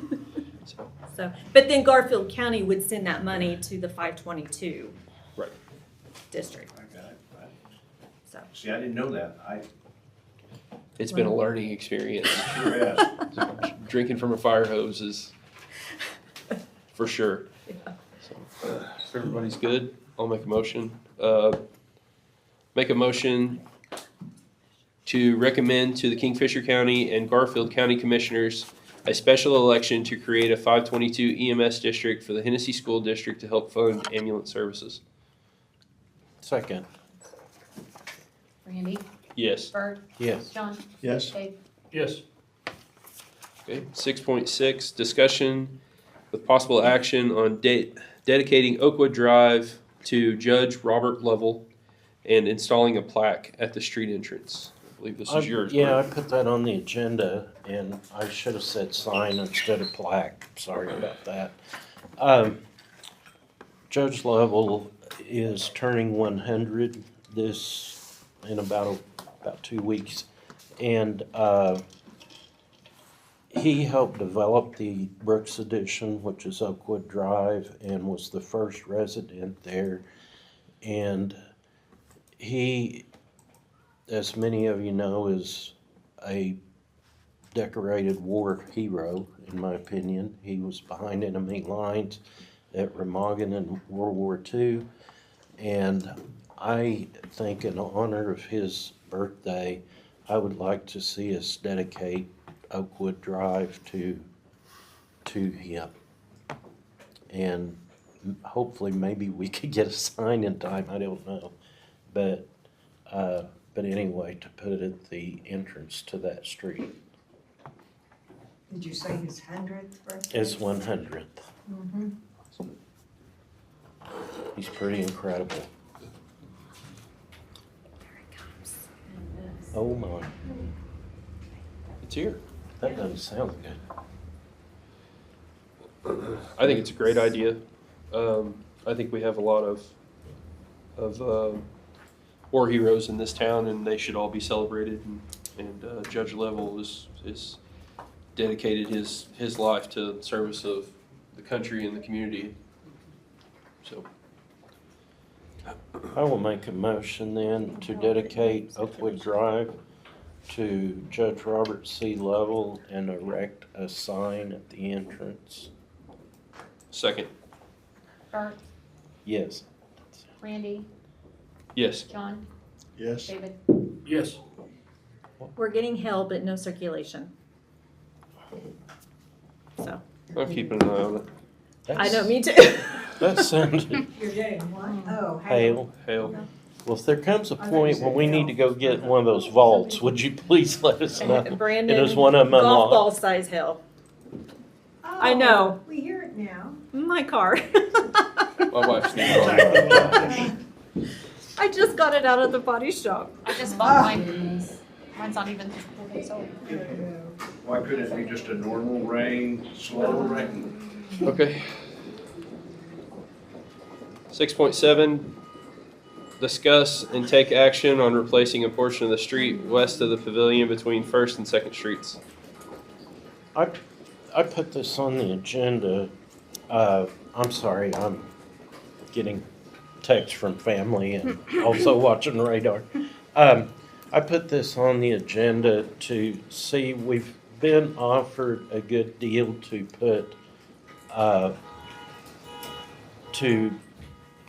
So, but then Garfield County would send that money to the 522 Right. district, Okay. so. See, I didn't know that. It's been a learning experience. Sure has. Drinking from a fire hose is for sure. Yeah. So, if everybody's good, I'll make a motion. Make a motion to recommend to the Kingfisher County and Garfield County Commissioners a special election to create a 522 EMS district for the Hennessey School District to help fund ambulance services. Second, Randy, Yes. Bert, yes. John, Yes. Dave. Yes. Okay, 6.6, discussion with possible action on dedicating Oakwood Drive to Judge Robert Lovell and installing a plaque at the street entrance. I believe this is yours. Yeah, I Bert. put that on the agenda, and I should have said sign instead of plaque. Sorry about that. Judge Lovell is turning 100 in about 2 weeks, and he helped develop the Brooks Edition, which is Oakwood Drive, and was the first resident there. And he, as many of you know, is a decorated war hero, in my opinion. He was behind enemy lines at Remagen in World War II. And I think in honor of his birthday, I would like to see us dedicate Oakwood Drive to him. And hopefully maybe we could get a sign in time, I don't know. But anyway, to put it at the entrance to that street. Did you say his 100th birthday? It's 100th. Mm-hmm. He's pretty incredible. Oh my, It's here. that doesn't sound good. I think it's a great idea. I think we have a lot of war heroes in this town, and they should all be celebrated. And Judge Lovell is dedicated his life to the service of the country and the community. So I will make a motion then to dedicate Oakwood Drive to Judge Robert C. Lovell and erect a sign at the entrance. second, Bert, Yes. Randy, yes. John, Yes. David. Yes. We're getting hail, but no circulation. So, I'm keeping an eye on it. I know, me too. That sounded You're getting what? Oh, hail. Hail. Well, if there comes a point when we need to go get one of those vaults, would you please let us know? Brandon, It is one of them golf ball unlocked. size hail. I know. We hear it now. My car. My wife's name on it. I just got it out of the body shop. I just bought mine. Mine's not even 4 days old. Why couldn't it be just a normal rain, slow rain? Okay. 6.7, discuss and take action on replacing a portion of the street west of the pavilion between First and Second Streets. I put this on the agenda. I'm sorry, I'm getting texts from family and also watching radar. I put this on the agenda to see, we've been offered a good deal to put, to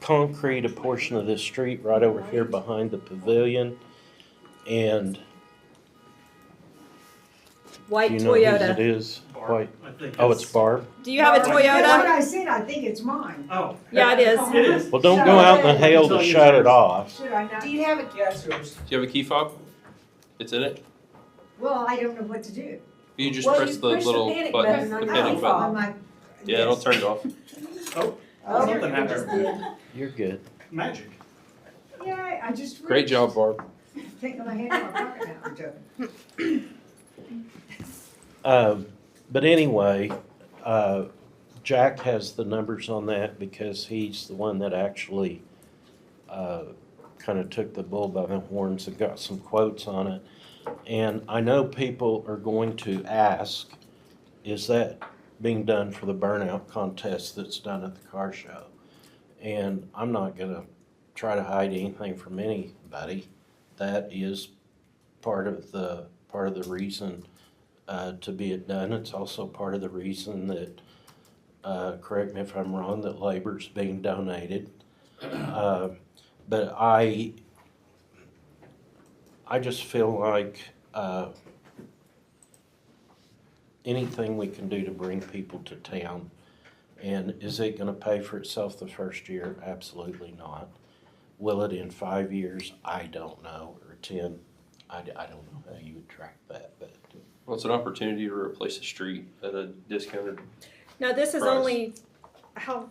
concrete a portion of this street right over here behind the pavilion. And White do you know whose it Toyota. is? Barb, White. I think Oh, it's Barb? Do you have a That's what Toyota? I said, I think it's mine. Oh. Yeah, it is. It is. Well, don't go out in the hail to shut it off. Should I not? Do you have a, Yes, yours. Do you have a key fob? It's in it? Well, I don't know what to do. You just Well, press you the push little panic button, on the your panic iPhone. button. I'm like, Yeah, it'll yes. turn it off. Oh, Something happened. You're good. Magic. Yeah, I just. Great reached. job, Barb. Taking my hand out of my pocket now, I'm joking. But anyway, Jack has the numbers on that because he's the one that actually kind of took the bull by the horns and got some quotes on it. And I know people are going to ask, is that being done for the burnout contest that's done at the car show? And I'm not gonna try to hide anything from anybody. That is part of the reason to be it done. It's also part of the reason that, correct me if I'm wrong, that labor's being donated. But I just feel like anything we can do to bring people to town. And is it gonna pay for itself the first year? Absolutely not. Will it in 5 years? I don't know, or 10. I don't know how you would track that, but. Well, it's an opportunity to replace a street at a discounted. No, this is Price. only, how,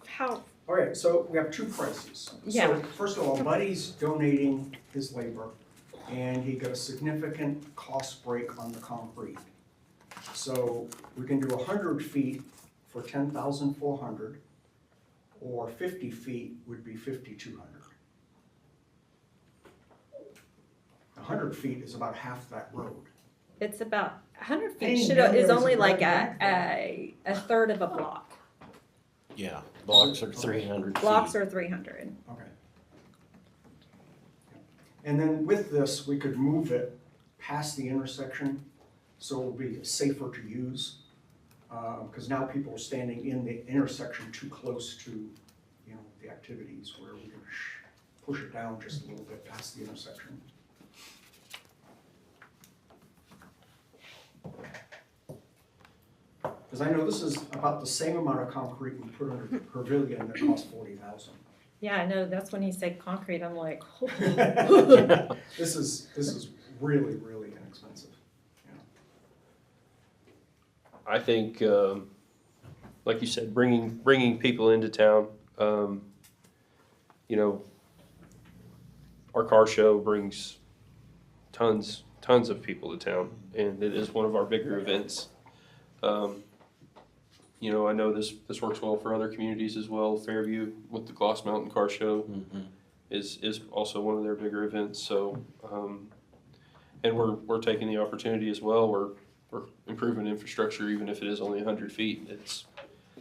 Okay, so we have two prices. Yeah. So first of all, Buddy's donating his labor, and he got a significant cost break on the concrete. So we can do 100 feet for 10,400, or 50 feet would be 5,200. 100 feet is about half that road. it's about, 100 I feet didn't should, know there is was a only like road back a third of a block. Yeah, blocks are 300 feet. Blocks are 300. Okay. And then with this, we could move it past the intersection, so it'll be safer to use. Because now people are standing in the intersection too close to, you know, the activities, where we can push it down just a little bit past the intersection. Because I know this is about the same amount of concrete we put under the pavilion that cost 40,000. Yeah, I know, that's when he said concrete, I'm like, oh. This is really, really inexpensive. I think, like you said, bringing people into town. You know, our car show brings tons of people to town, and it is one of our bigger events. You know, I know this works well for other communities as well. Fairview with the Gloss Mountain Car Show is also one of their bigger events. So, and we're taking the opportunity as well. We're improving infrastructure, even if it is only 100 feet.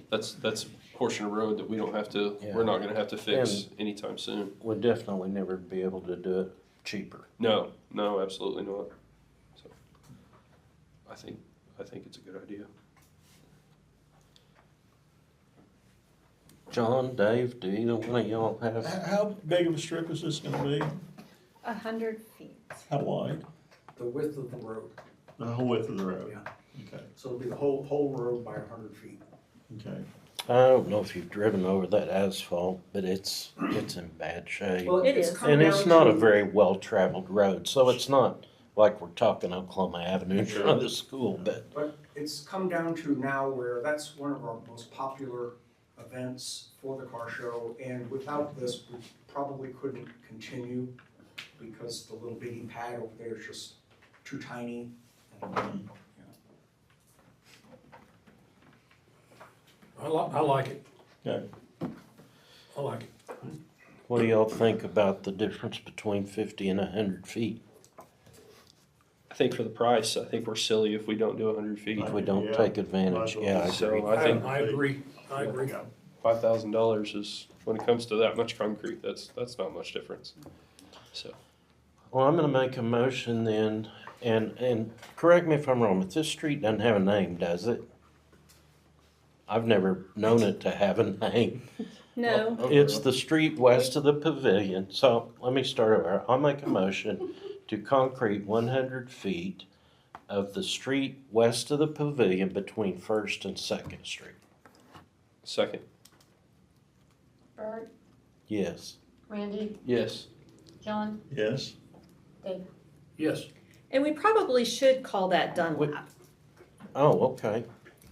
That's a portion of road that we don't have to. Yeah. We're not going to have to fix anytime soon. We'll definitely never be able to do it cheaper. No, absolutely not. So, I think it's a good idea. John, Dave, do either one of y'all have? How big of a strip is this gonna be? 100 feet. How wide? The width of the road, The whole width of the road? yeah. Okay, So it'll be the whole road by 100 feet. okay. I don't know if you've driven over that asphalt, but it's in bad shape. Well, It it's is. come And it's down not to- a very well-traveled road, so it's not like we're talking Oklahoma Avenue in front of the school, but But it's come down to now where that's one of our most popular events for the car show, and without this, we probably couldn't continue because the little bitty pad over there is just too tiny. And, I like it. Okay. I like it. what do y'all think about the difference between 50 and 100 feet? I think for the price, I think we're silly if we don't do 100 feet. If we don't Yeah. take advantage, yeah, I agree. So I think I agree. $5,000 is, when it comes to that much concrete, that's not much difference. So, Well, I'm gonna make a motion then, and correct me if I'm wrong, but this street doesn't have a name, does it? I've never known it to have a name. No, It's the street west of the pavilion, so let me start over. I'll make a motion to concrete 100 feet of the street west of the pavilion between First and Second Street. second. Bert, Yes. Randy, Yes. John, Yes? Dave. Yes. and we probably should call that Dunlap, Oh, okay,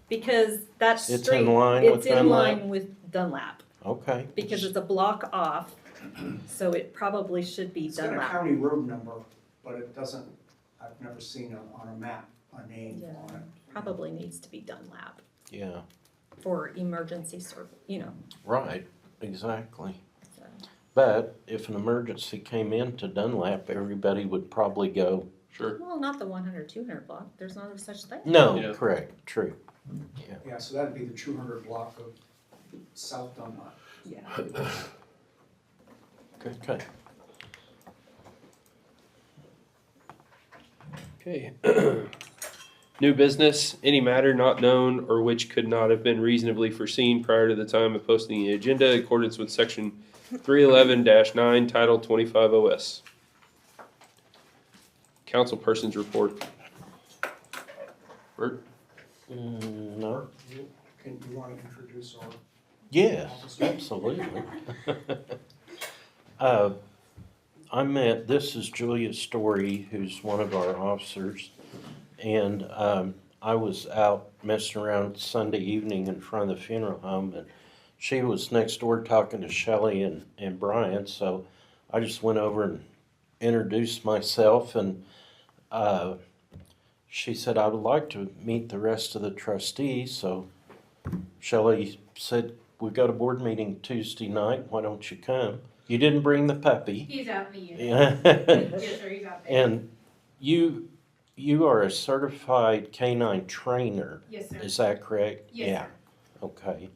because that street. It's in line with It's in Dunlap? line with Dunlap, okay. because it's a block off, so it probably should be It's got a Dunlap. county road number, but it doesn't, I've never seen on a map, a name Yeah. on it. Probably needs to be Dunlap Yeah, for emergency right, exactly. so. But if an emergency came into Dunlap, everybody would probably go Sure. Well, not the 100, 200 block, there's no such thing. No, Yeah. correct, true. Yeah, so that'd be the 200 block of South Dunlop. Yeah. Okay. Okay. New business, any matter not known or which could not have been reasonably foreseen prior to the time of posting the agenda in accordance with section 311-9, title 25 OS. Councilperson's report. Bert? No, Can you want to introduce our? yes, absolutely. This is Julia Story, who's one of our officers, and I was out messing around Sunday evening in front of the funeral home, and she was next door talking to Shelley and Brian, so I just went over and introduced myself, and she said, I would like to meet the rest of the trustees, so Shelley said, we've got a board meeting Tuesday night, why don't you come? You didn't bring the puppy. He's out in the unit. Yeah. Yes, sir, he's out there. And you are a certified canine trainer, Yes, sir. is that correct? Yes, Yeah. sir. Okay.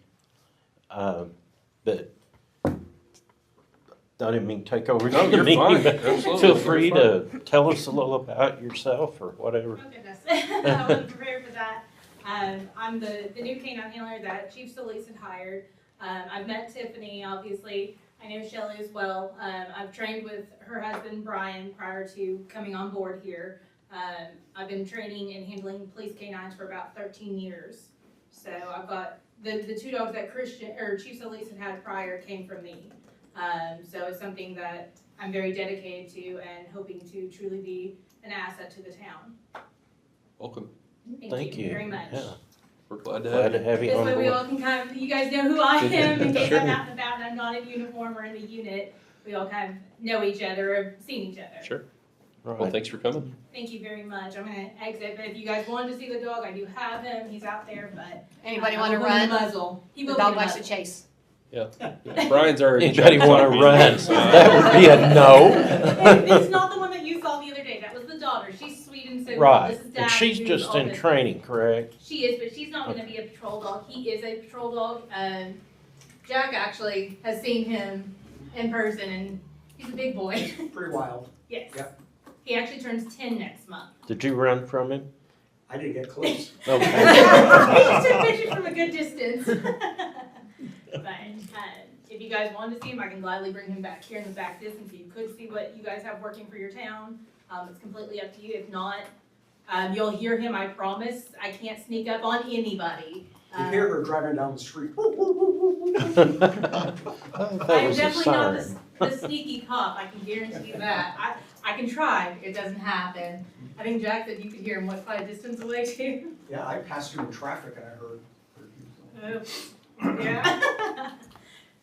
But I didn't mean to take over No, the you're meeting, fine. but Absolutely. feel free to tell us a little about yourself or whatever. Oh goodness, I wasn't prepared for that. I'm the new canine handler that Chief Solis had hired. I've met Tiffany, obviously. I know Shelley as well. I've trained with her husband, Brian, prior to coming on board here. I've been training and handling police canines for about 13 years. So I've got the two dogs that Chief Solis had prior came from me. So it's something that I'm very dedicated to and hoping to truly be an asset to the town. Welcome. Thank you. Very much. Yeah. We're glad to Glad have to you. have you This on way we board. all can kind of, you guys know who I am in case Sure. I'm out and about and I'm not in uniform or in the unit. We all kind of know each other or seen each other. Sure. Well, Right. thanks for coming. Thank you very much. I'm gonna exit, but if you guys wanted to see the dog, I do have him. He's out there, but. Anybody I want to will go in run? the muzzle. He The will dog be likes to muzzled. chase. Brian's already. Anybody jumped want on to me. run? So, That would be a no. And it's not the one that you saw the other day. That was the daughter. She's sweet and so. Right, This is and Dad she's who's just all in this- training, correct? She is, but she's not gonna be a patrol dog. He is a patrol dog. Jack actually has seen him in person and he's a big boy. Pretty wild. Yes. Yep. He actually turns 10 next month. Did you run from him? I didn't get close. Okay. He just took pictures from a good distance. But if you guys wanted to see him, I can gladly bring him back here in the back distance so you could see what you guys have working for your town. It's completely up to you. If not, you'll hear him, I promise. I can't sneak up on anybody. You hear her driving down the street. That I'm was a definitely not siren. the sneaky cop, I can guarantee you that. I can try, it doesn't happen. I think Jack said you could hear him, what, quite a distance away too? Yeah, I passed through in traffic and I heard you. Oops. Yeah.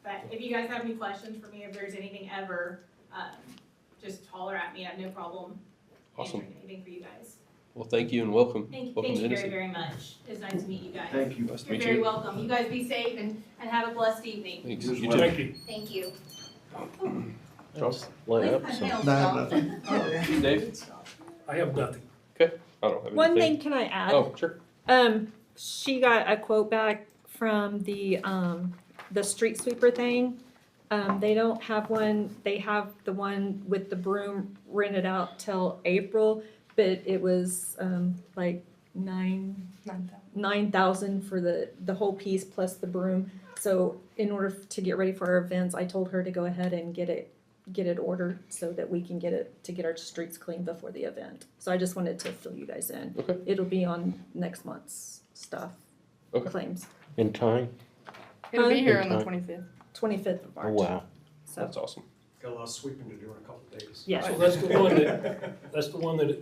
But if you guys have any questions for me, if there's anything ever, just holler at me, I have no problem Awesome. answering anything for you guys. Well, thank you and welcome. Thank Welcome you to very, Hennessey. very much. It's nice to meet you guys. Thank you. Nice to You're meet very you. welcome. You guys be safe and have a blessed evening. Thanks. You as You well. too. Thank you. Thank you. Just let up some. Oh, yeah. Dave? I have nothing. I don't have anything. One thing can I add? Oh, sure. She got a quote back from the street sweeper thing. They don't have one, they have the one with the broom rented out till April, but it was, like $9,000 for the whole piece plus the broom. So in order to get ready for our events, I told her to go ahead and get it ordered so that we can get our streets clean before the event. So I just wanted to fill you guys in. Okay. It'll be on next month's stuff, Okay. claims, In time? It'll be here on the Good 25th. 25th of Oh, March. wow. So, That's awesome. Got a lot of sweeping to do in a couple of days. yes. So that's the one that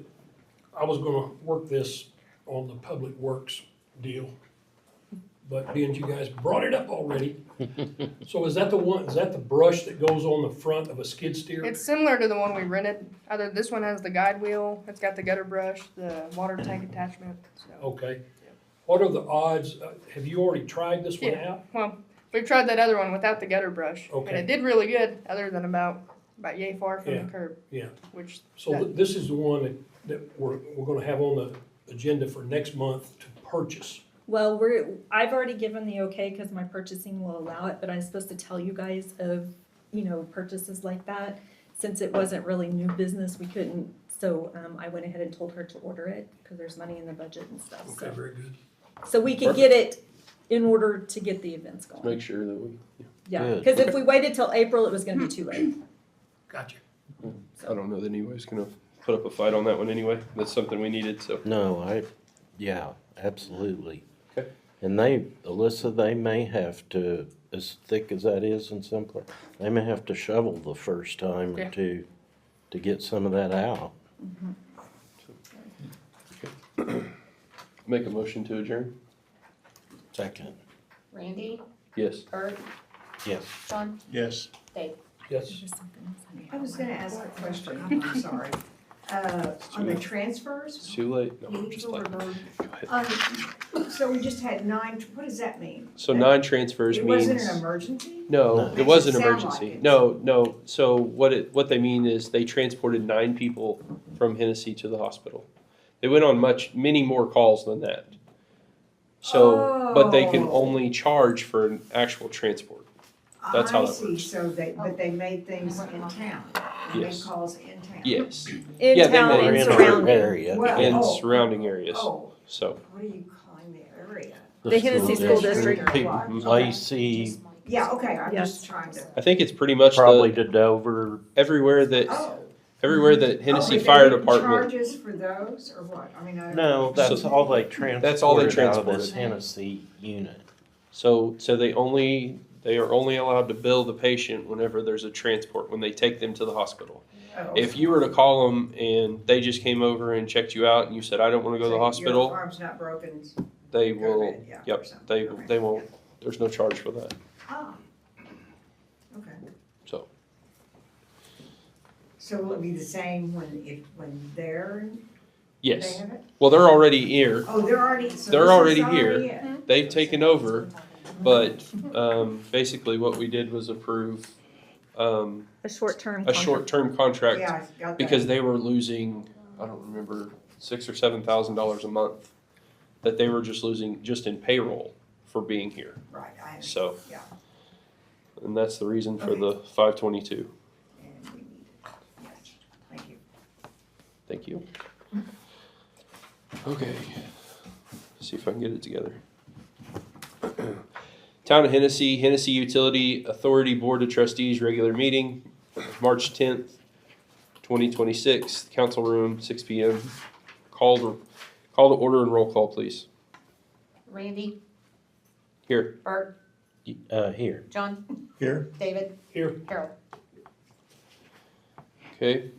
I was gonna work this on the public works deal. But being you guys brought it up already. So is that the brush that goes on the front of a skid steer? It's similar to the one we rented. Other this one has the guide wheel. It's got the gutter brush, the water tank attachment. So. Okay. What are the odds? Have you already tried this one out? Well, we tried that other one without the gutter brush, Okay. and it did really good. Other than about yay far from Yeah. the curb. Yeah. Which So this is the one that that we're gonna have on the agenda for next month to purchase? Well, I've already given the okay because my purchasing will allow it, but I'm supposed to tell you guys of, purchases like that. Since it wasn't really new business, we couldn't, so, I went ahead and told her to order it because there's money in the budget and stuff, Okay, so. very good. So we can get it in order to get the events going. Make sure that we, Yeah, Good. because if we waited till April, it was gonna be too late. Gotcha. I don't know that anybody's gonna put up a fight on that one anyway. That's something we needed, so. No, yeah, absolutely. Okay. And Alyssa, they may have to, as thick as that is in some place, they may have to shovel the first time or Yeah. two to get some of that out. Make a motion to adjourn? Second, Randy, Yes. Bert, yes. John, Yes. Dave. Yes. I was gonna ask a question, I'm sorry. On the transfers, It's too late. No, I'm just legal like, or, go ahead. so we just had 9, what does that mean? So 9 transfers It means. wasn't an emergency? No, No. it was an Makes it sound emergency. like it. No. So what they mean is they transported 9 people from Hennessey to the hospital. They went on many more calls than that. So, but they can Oh. only charge for an actual transport. That's how that I see, works. so but they made things in town, they made Yes. calls in town. Yes, In Yeah, they town may- Or and in our surrounding. area. Well, in oh, surrounding areas. Oh, So, what are you calling the area? The Hennessey School District. People, Okay. Lacey, Yeah, okay, I'm Yes. just trying to, I think it's pretty much probably the, to Dover. everywhere that oh. Hennessey Oh, but they Fire didn't Department. Charges for those, or what? I mean, I. No, that's So- all they transported That's all they out of transported. this Hennessy unit. So they are only allowed to bill the patient whenever there's a transport, when they take them to the hospital. Oh, If you were to call them and they just came over and checked you out and you said, I don't wanna go to the Your hospital, arm's not broken, they go will, ahead, yeah, or yep, something. they Okay. won't, there's no charge for that, Ah. Okay, so. so will it be the same when they're, they Yes, have it? well, they're already here, Oh, they're already, so They're this is already here. it. they've taken over, but, basically what we did was approve, A short-term a contract. short-term contract. Yeah, I got that. Because they were losing, I don't remember, $6,000 or $7,000 a month that they were just losing just in payroll for being here. Right, I understand, So, yeah, and that's the reason for the 522. and we need it, yes, thank you. Thank you. Okay, see if I can get it together. Town of Hennessey, Hennessey Utility Authority Board of Trustees, regular meeting, March 10th, 2026, council room, 6 PM. Call to order and roll call, please. Randy, Here. Bert, Here. John, Here? David, Here. Harold. Okay.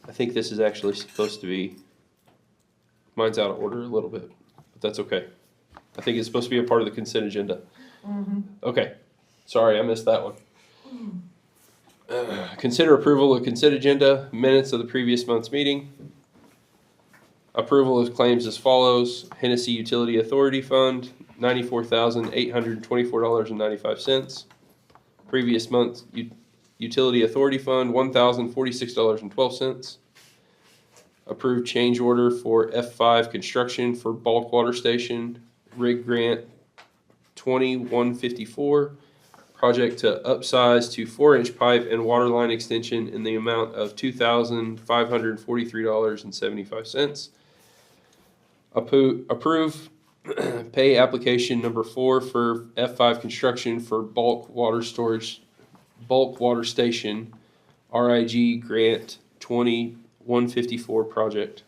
I think this is actually supposed to be, mine's out of order a little bit, but that's okay. I think it's supposed to be a part of the consent agenda. Okay, sorry, I missed that one. Consider approval of consent agenda, minutes of the previous month's meeting. Approval of claims as follows: Hennessey Utility Authority Fund, $94,824.95. Previous month's Utility Authority Fund, $1,046.12. Approved change order for F5 construction for bulk water station, rig grant 2154. Project to upsize to 4-inch pipe and water line extension in the amount of $2,543.75. Approve pay application number 4 for F5 construction for bulk water station, RIG grant 2154 project.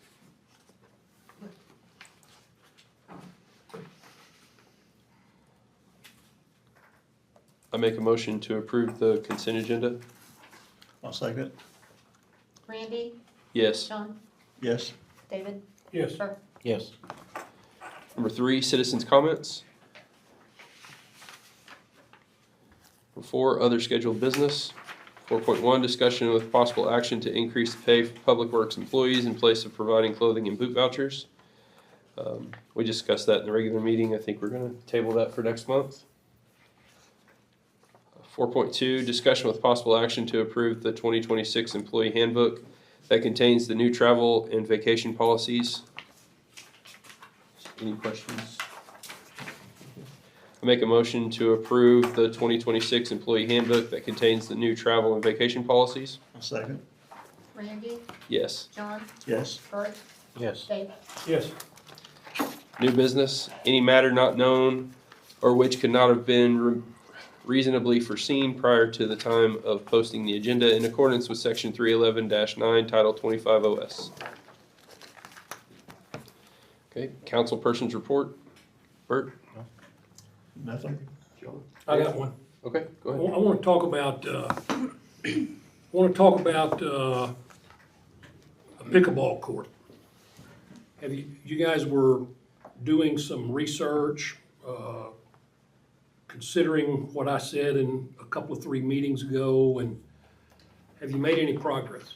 I make a motion to approve the consent agenda. I'll second it. Randy, Yes. John, Yes. David, Yes. Bert. Yes. Number 3, citizens' comments. Number 4, other scheduled business. 4.1, discussion with possible action to increase the pay for public works employees in place of providing clothing and boot vouchers. We discussed that in the regular meeting. I think we're gonna table that for next month. 4.2, discussion with possible action to approve the 2026 employee handbook. that contains the new travel and vacation policies. Any questions? I make a motion to approve the 2026 employee handbook that contains the new travel and vacation policies. A second? Randy, Yes. John, Yes. Bert, Yes. Dave. Yes. New business, any matter not known or which could not have been reasonably foreseen prior to the time of posting the agenda in accordance with section 311-9, title 25 OS. Okay, council person's report. Bert? Nothing? I got one. Okay, go I ahead. want to talk about, a pickleball court. Have you guys were doing some research, considering what I said in a couple of 3 meetings ago, and have you made any progress?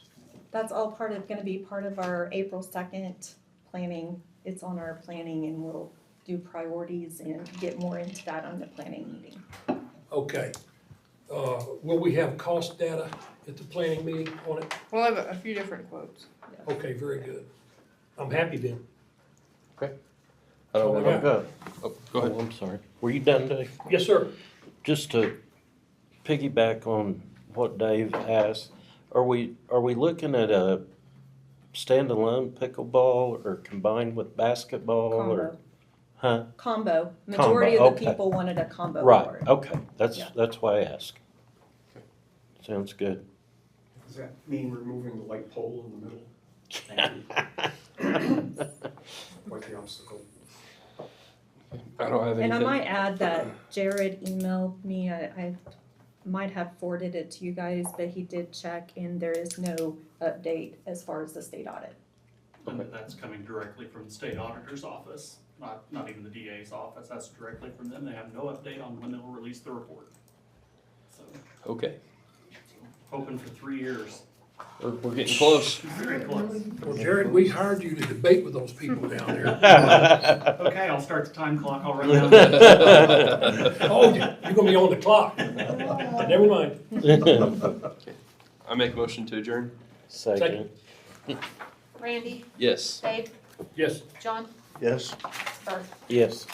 That's all gonna be part of our April 2nd planning. It's on our planning and we'll do priorities and get more into that on the planning meeting. Okay. Will we have cost data at the planning meeting on it? We'll have a few different quotes. Okay, very good. I'm happy then. I don't Oh, have yeah. Good. oh, go ahead. Oh, I'm sorry. Were you done, Dave? Yes, sir. Just to piggyback on what Dave asked, are we looking at a standalone pickleball or combined with basketball or? Combo. Huh? Combo. Majority of the okay. people wanted a combo Right, court. okay, Yeah. that's why I asked. Sounds good. Does that mean removing the white pole in the middle? Quite the obstacle. I don't have And I anything. might add that Jared emailed me, I might have forwarded it to you guys, but he did check and there is no update as far as the state audit. And that's coming directly from the state auditor's office, not even the DA's office, that's directly from them, they have no update on when they'll release the report. So, Okay, hoping for 3 years, we're getting close. very close. Well, Jared, we hired you to debate with those people down there. Okay, I'll start the time clock, I'll run down. Oh, you're gonna be on the clock. Never mind. I make a motion to adjourn. Second. Randy, Yes. Dave, Yes. John, Yes. Bert. Yes.